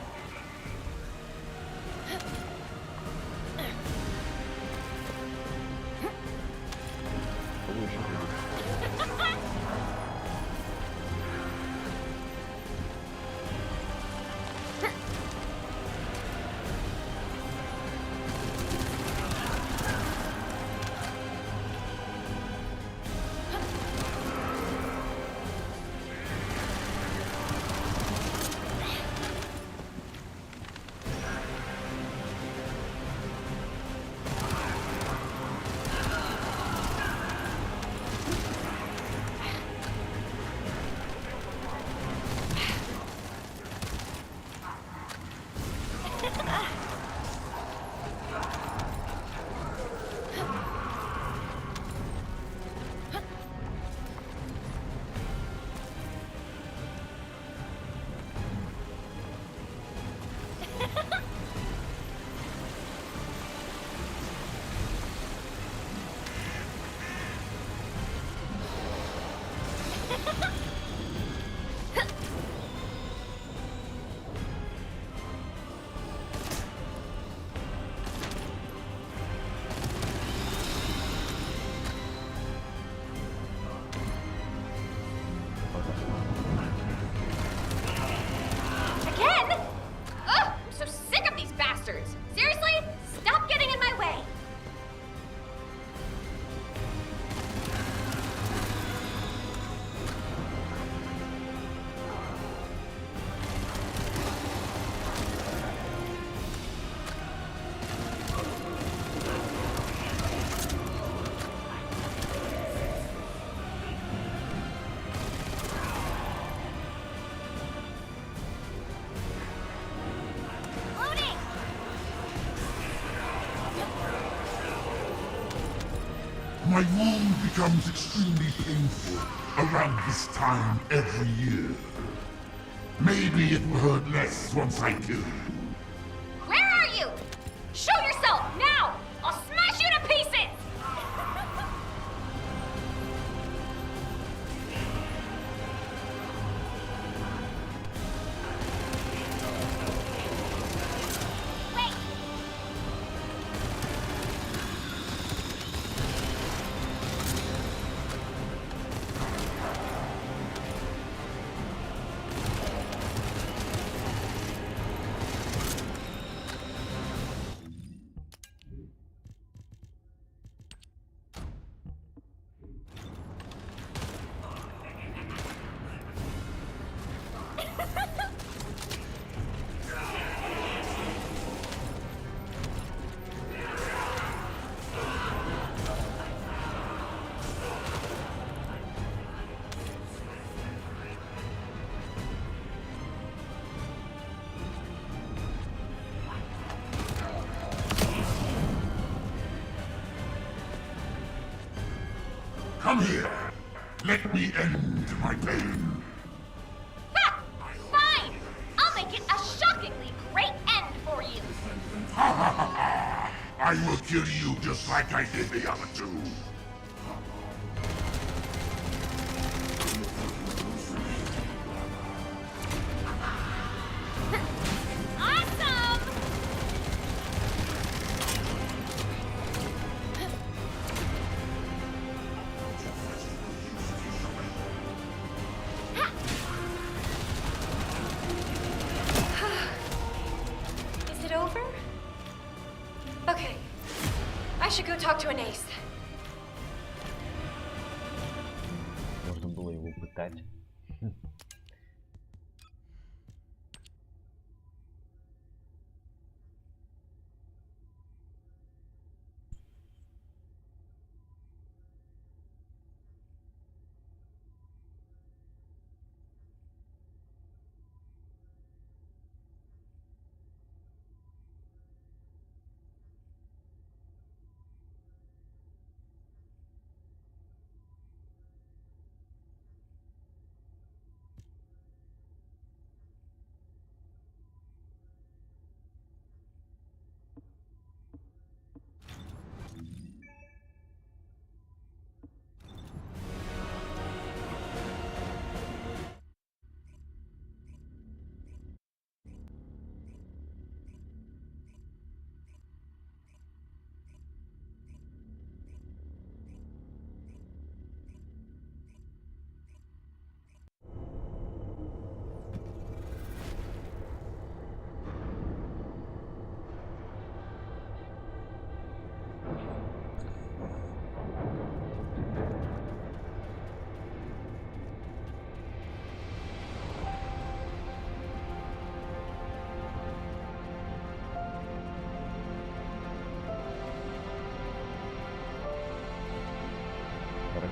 Speaker 7: My wound becomes extremely painful around this time every year. Maybe it will hurt less once I kill you.
Speaker 3: Where are you? Show yourself, now! I'll smash you to pieces!
Speaker 7: Come here. Let me end my pain.
Speaker 3: Ha! Fine! I'll make it a shockingly great end for you!
Speaker 7: Ha ha ha ha! I will kill you just like I did the other two.
Speaker 3: Is it over? Okay. I should go talk to an ace.
Speaker 2: Можно было его пытать.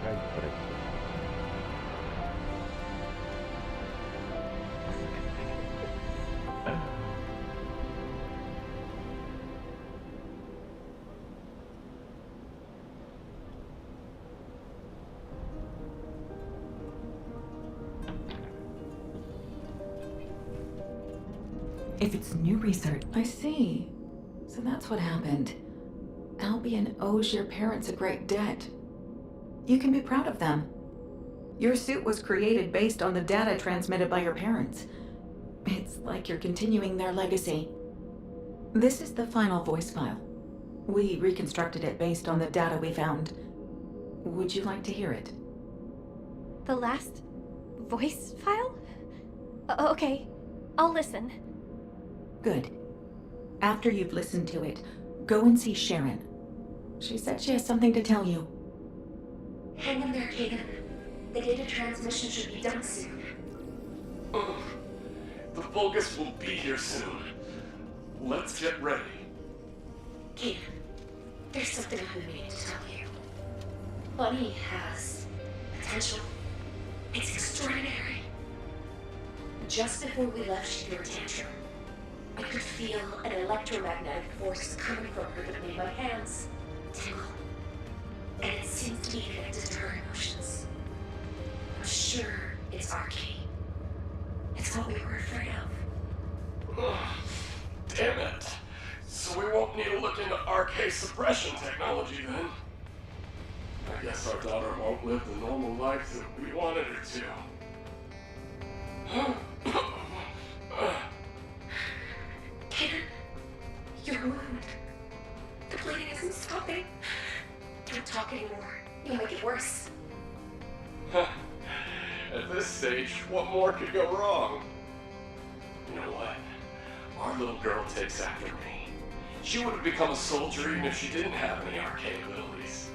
Speaker 2: Хай працює.
Speaker 17: If it's new research, I see. So that's what happened. Albion owes your parents a great debt. You can be proud of them. Your suit was created based on the data transmitted by your parents. It's like you're continuing their legacy. This is the final voice file. We reconstructed it based on the data we found. Would you like to hear it?
Speaker 4: The last voice file? Okay, I'll listen.
Speaker 17: Good. After you've listened to it, go and see Sharon. She said she has something to tell you.
Speaker 19: Hang in there, Kaden. The data transmission should be done soon.
Speaker 20: The Vulgus will be here soon. Let's get ready.
Speaker 19: Kaden, there's something I've been meaning to tell you. Bunny has potential. It's extraordinary. Just before we left, she threw a tantrum. I could feel an electromagnetic force coming from her that made my hands tingle. And it seemed to be connected to her emotions. I'm sure it's arcane. It's what we were afraid of.
Speaker 20: Damn it. So we won't need to look into RK suppression technology then. I guess our daughter won't live the normal life that we wanted her to.
Speaker 19: Kaden, your wound. The bleeding isn't stopping. Don't talk anymore. You'll make it worse.
Speaker 20: At this stage, what more could go wrong? You know what? Our little girl takes after me. She would have become a soldier even if she didn't have any arcane abilities.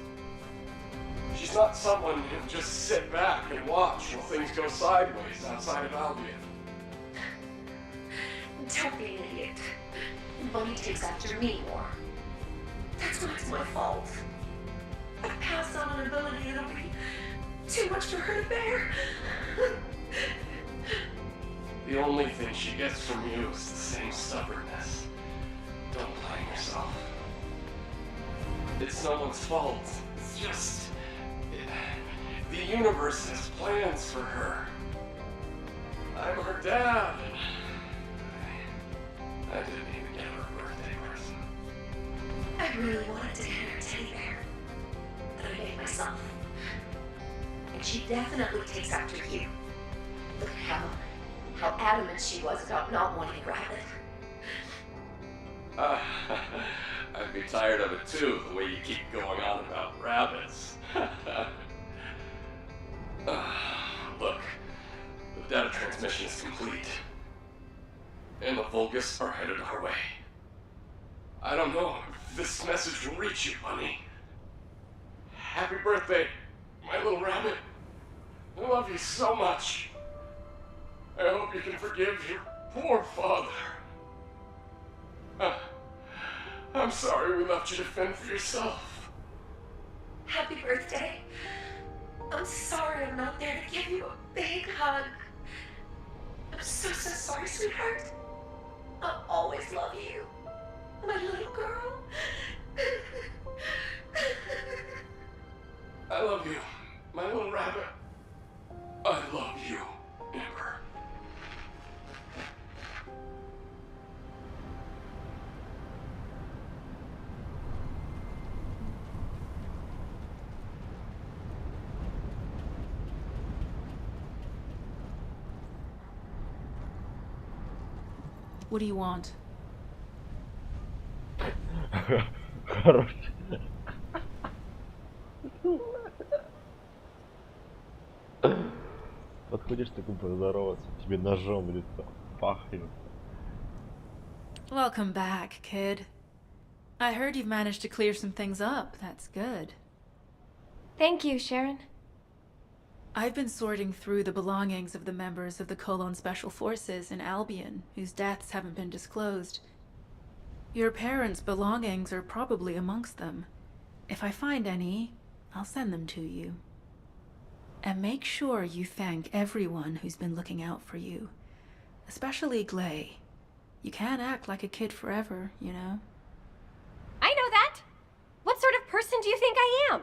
Speaker 20: She's not someone who can just sit back and watch while things go sideways outside of Albion.
Speaker 19: Don't be an idiot. Bunny takes after me more. That's when it's my fault. I passed on an ability that'll be too much for her to bear.
Speaker 20: The only thing she gets from you is the same stubbornness. Don't blame yourself. It's no one's fault. It's just... the universe has plans for her. I'm her dad. I didn't even get her a birthday present.
Speaker 19: I really wanted to get her a teddy bear, but I made myself. And she definitely takes after you. Look at how adamant she was about not wanting a rabbit.
Speaker 20: I'd be tired of it too, the way you keep going on about rabbits. Look, the data transmission is complete. And the Vulgus are headed our way. I don't know if this message will reach you, Bunny. Happy birthday, my little rabbit. I love you so much. I hope you can forgive your poor father. I'm sorry we left you to fend for yourself.
Speaker 19: Happy birthday. I'm sorry I'm not there to give you a big hug. I'm so sorry, sweetheart. I'll always love you. My little girl.
Speaker 20: I love you, my little rabbit. I love you, Amber.
Speaker 16: What do you want?
Speaker 2: Хорош. Подходишь такой поздороваться, тебе ножом в лицо пахнет.
Speaker 16: Welcome back, kid. I heard you've managed to clear some things up. That's good.
Speaker 4: Thank you, Sharon.
Speaker 16: I've been sorting through the belongings of the members of the Colon Special Forces in Albion, whose deaths haven't been disclosed. Your parents' belongings are probably amongst them. If I find any, I'll send them to you. And make sure you thank everyone who's been looking out for you. Especially Glay. You can't act like a kid forever, you know?
Speaker 3: I know that! What sort of person do you think I am?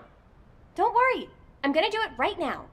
Speaker 3: Don't worry, I'm gonna do it right now.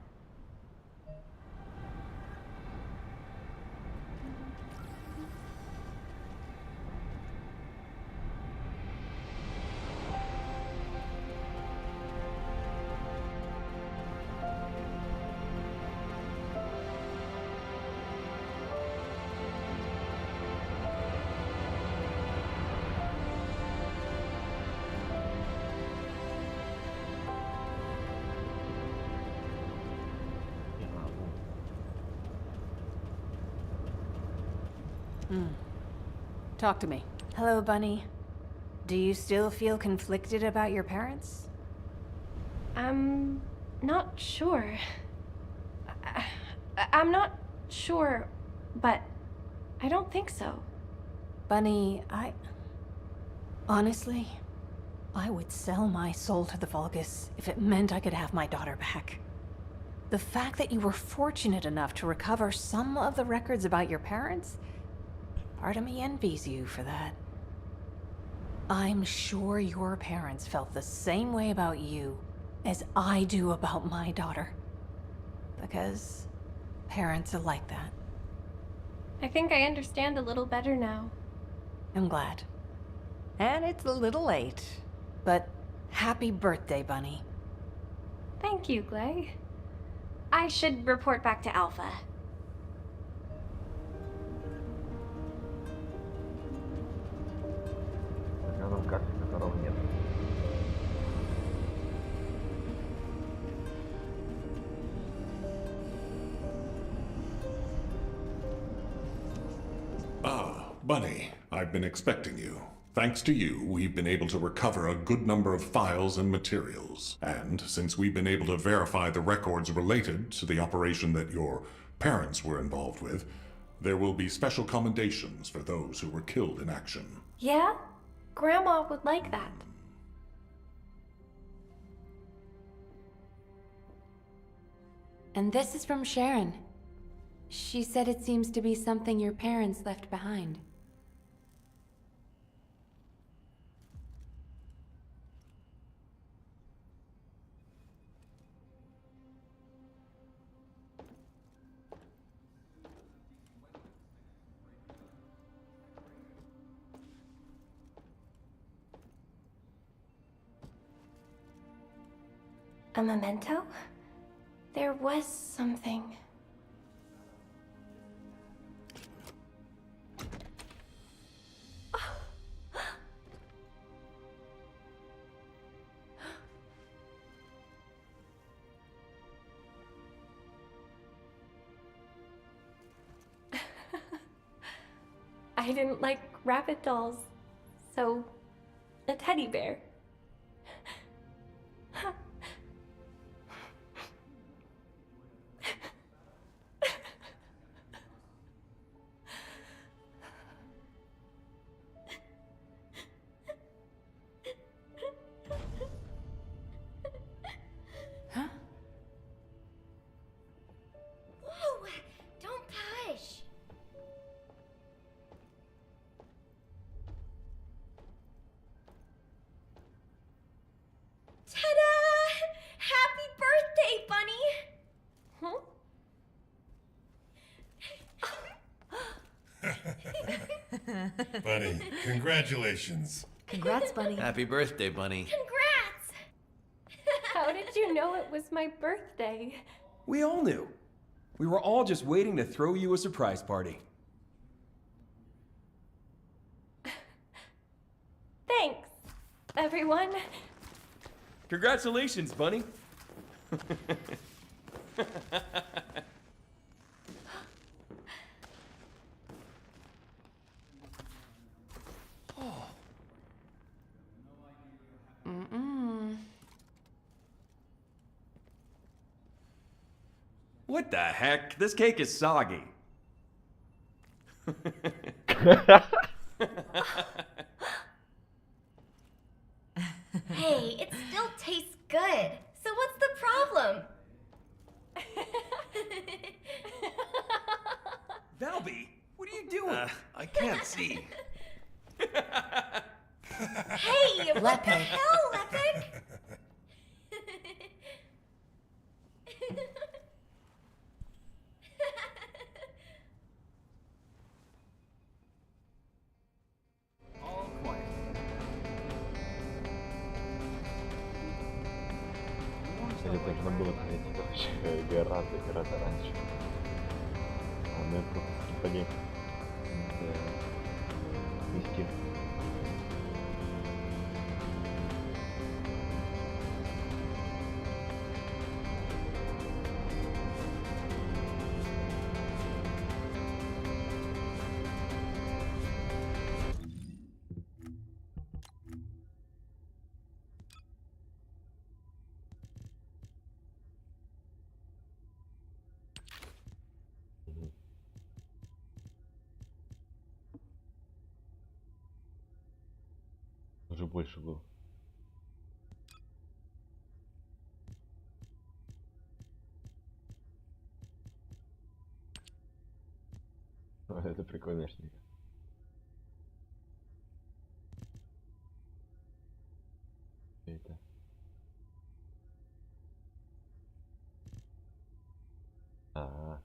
Speaker 15: Talk to me. Hello, Bunny. Do you still feel conflicted about your parents?
Speaker 3: I'm not sure. I'm not sure, but I don't think so.
Speaker 15: Bunny, honestly, I would sell my soul to the Vulgus if it meant I could have my daughter back. The fact that you were fortunate enough to recover some of the records about your parents, part of me envies you for that. I'm sure your parents felt the same way about you as I do about my daughter. Because parents are like that.
Speaker 3: I think I understand a little better now.
Speaker 15: I'm glad. And it's a little late, but happy birthday, Bunny.
Speaker 3: Thank you, Glay. I should report back to Alpha.
Speaker 2: Рядом карты, которого нет.
Speaker 6: Ah, Bunny, I've been expecting you. Thanks to you, we've been able to recover a good number of files and materials. And since we've been able to verify the records related to the operation that your parents were involved with, there will be special commendations for those who were killed in action.
Speaker 3: Yeah? Grandma would like that.
Speaker 14: And this is from Sharon. She said it seems to be something your parents left behind.
Speaker 3: A memento? There was something. I didn't like rabbit dolls, so a teddy bear.
Speaker 21: Bunny, congratulations.
Speaker 14: Congrats, Bunny.
Speaker 18: Happy birthday, Bunny.
Speaker 3: Congrats! How did you know it was my birthday?
Speaker 10: We all knew. We were all just waiting to throw you a surprise party.
Speaker 3: Thanks, everyone.
Speaker 10: Congratulations, Bunny. What the heck? This cake is soggy.
Speaker 3: Hey, it still tastes good. So what's the problem?
Speaker 2: Это должно было пройти, короче, гораздо раньше. А мы просто скипали вести. Уже больше было. Это прикольная штука. Это. А-а-а.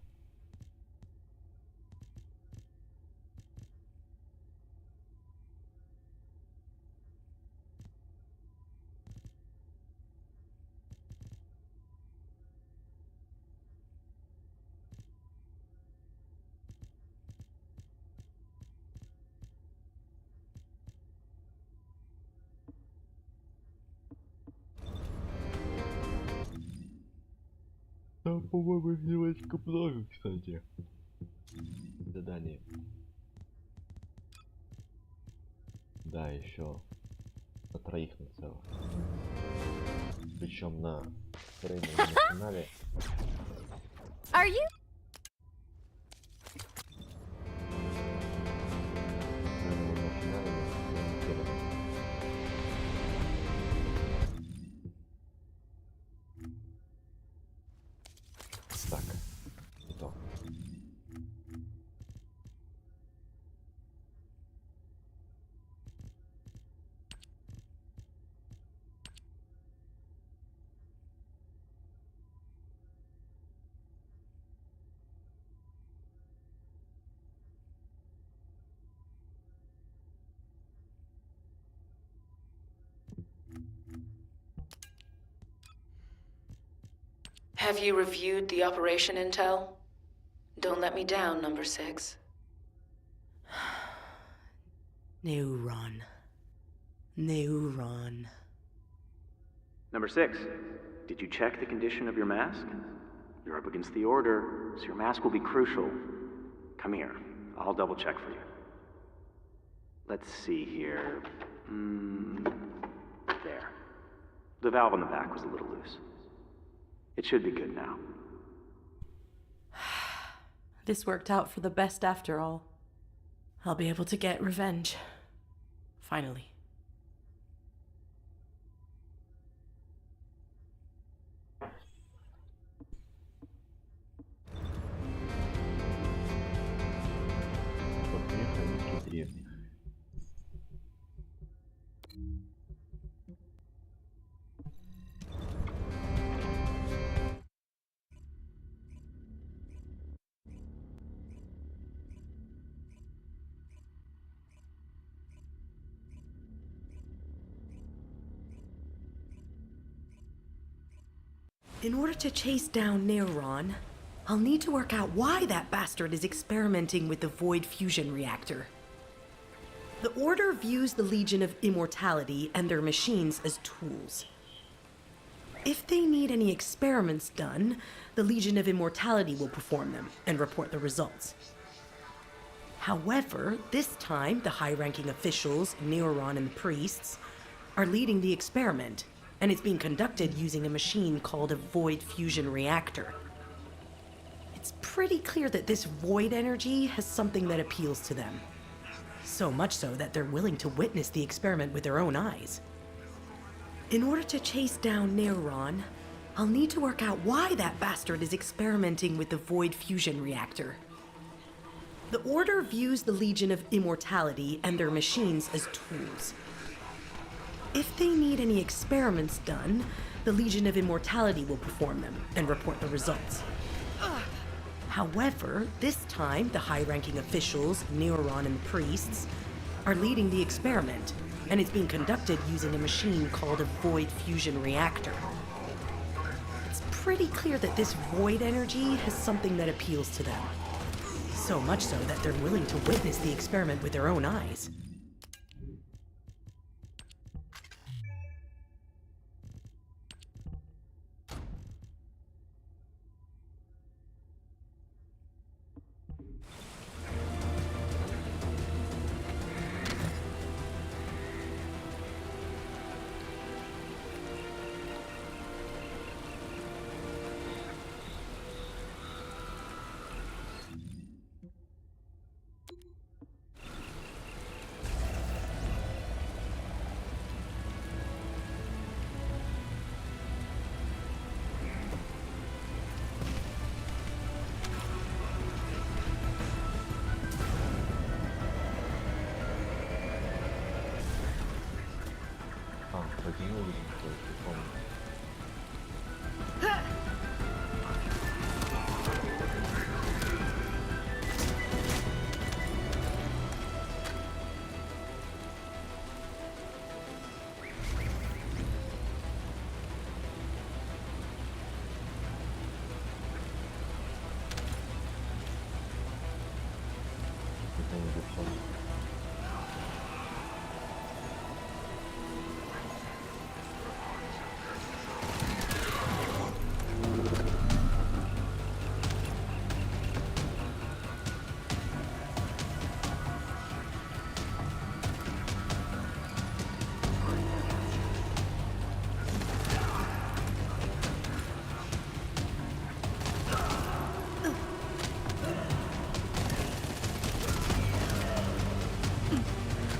Speaker 2: Там, по-моему, немножко много, кстати. Задание. Да, еще на троих на целых. Причем на финале.
Speaker 4: Are you?
Speaker 2: Так, и то.
Speaker 8: Have you reviewed the operation intel? Don't let me down, number 6.
Speaker 22: Neuron. Neuron.
Speaker 23: Number 6, did you check the condition of your mask? You're up against the order, so your mask will be crucial. Come here, I'll double check for you. Let's see here. There. The valve on the back was a little loose. It should be good now.
Speaker 22: This worked out for the best after all. I'll be able to get revenge. Finally. In order to chase down Neuron, I'll need to work out why that bastard is experimenting with the Void Fusion Reactor. The Order views the Legion of Immortality and their machines as tools. If they need any experiments done, the Legion of Immortality will perform them and report the results. However, this time, the high-ranking officials, Neuron and the priests, are leading the experiment, and it's being conducted using a machine called a Void Fusion Reactor. It's pretty clear that this void energy has something that appeals to them. So much so that they're willing to witness the experiment with their own eyes. In order to chase down Neuron, I'll need to work out why that bastard is experimenting with the Void Fusion Reactor. The Order views the Legion of Immortality and their machines as tools. If they need any experiments done, the Legion of Immortality will perform them and report the results. However, this time, the high-ranking officials, Neuron and the priests, are leading the experiment, and it's being conducted using a machine called a Void Fusion Reactor. it's pretty clear that this void energy has something that appeals to them. So much so that they're willing to witness the experiment with their own eyes.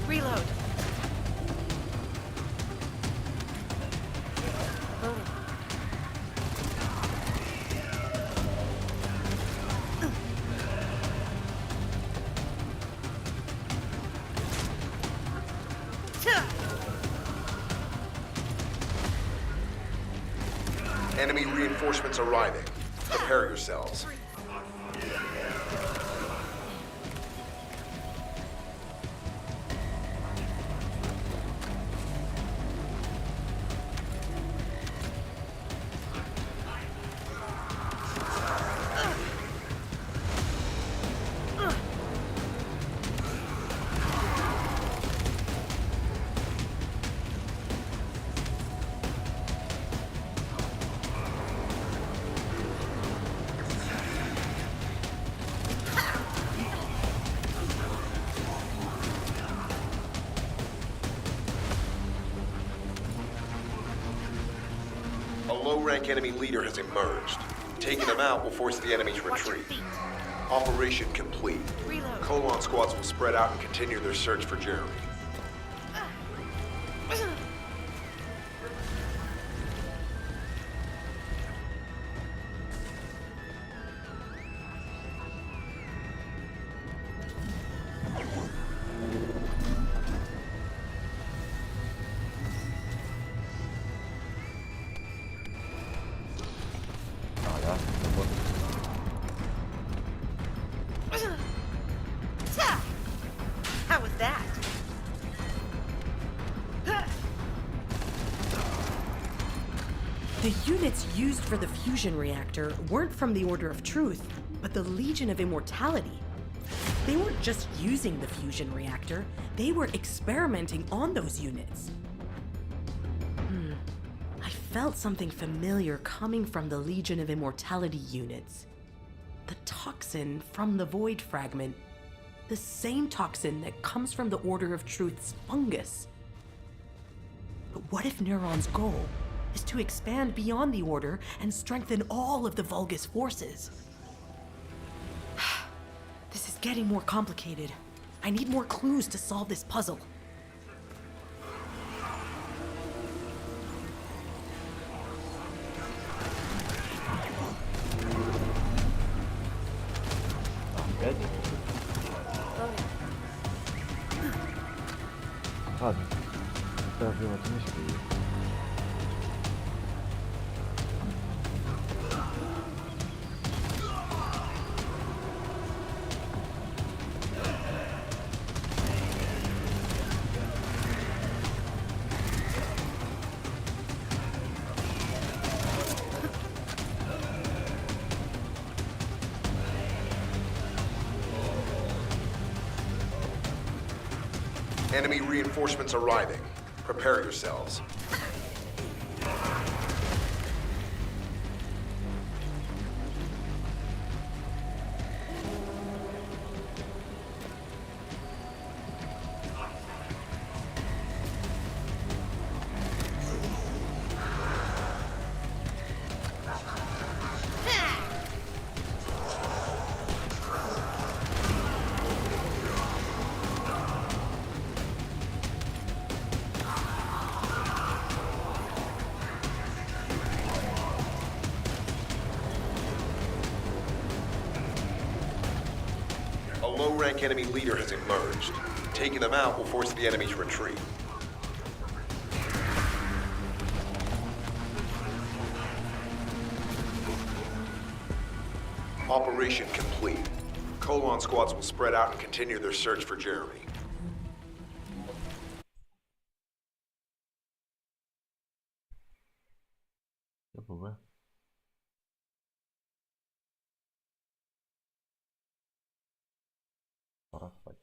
Speaker 16: Reload.
Speaker 1: Enemy reinforcements arriving. Prepare yourselves. A low-rank enemy leader has emerged. Taking him out will force the enemy's retreat. Operation complete. Colon squads will spread out and continue their search for Jeremy.
Speaker 22: How was that? The units used for the fusion reactor weren't from the Order of Truth, but the Legion of Immortality. They weren't just using the fusion reactor, they were experimenting on those units. I felt something familiar coming from the Legion of Immortality units. The toxin from the Void Fragment. The same toxin that comes from the Order of Truth's fungus. But what if Neuron's goal is to expand beyond the Order and strengthen all of the Vulgus forces? This is getting more complicated. I need more clues to solve this puzzle.
Speaker 2: Ладно, даже вот мысли.
Speaker 1: Enemy reinforcements arriving. Prepare yourselves. A low-rank enemy leader has emerged. Taking them out will force the enemy to retreat. Operation complete. Colon squads will spread out and continue their search for Jeremy.
Speaker 2: Пора спать.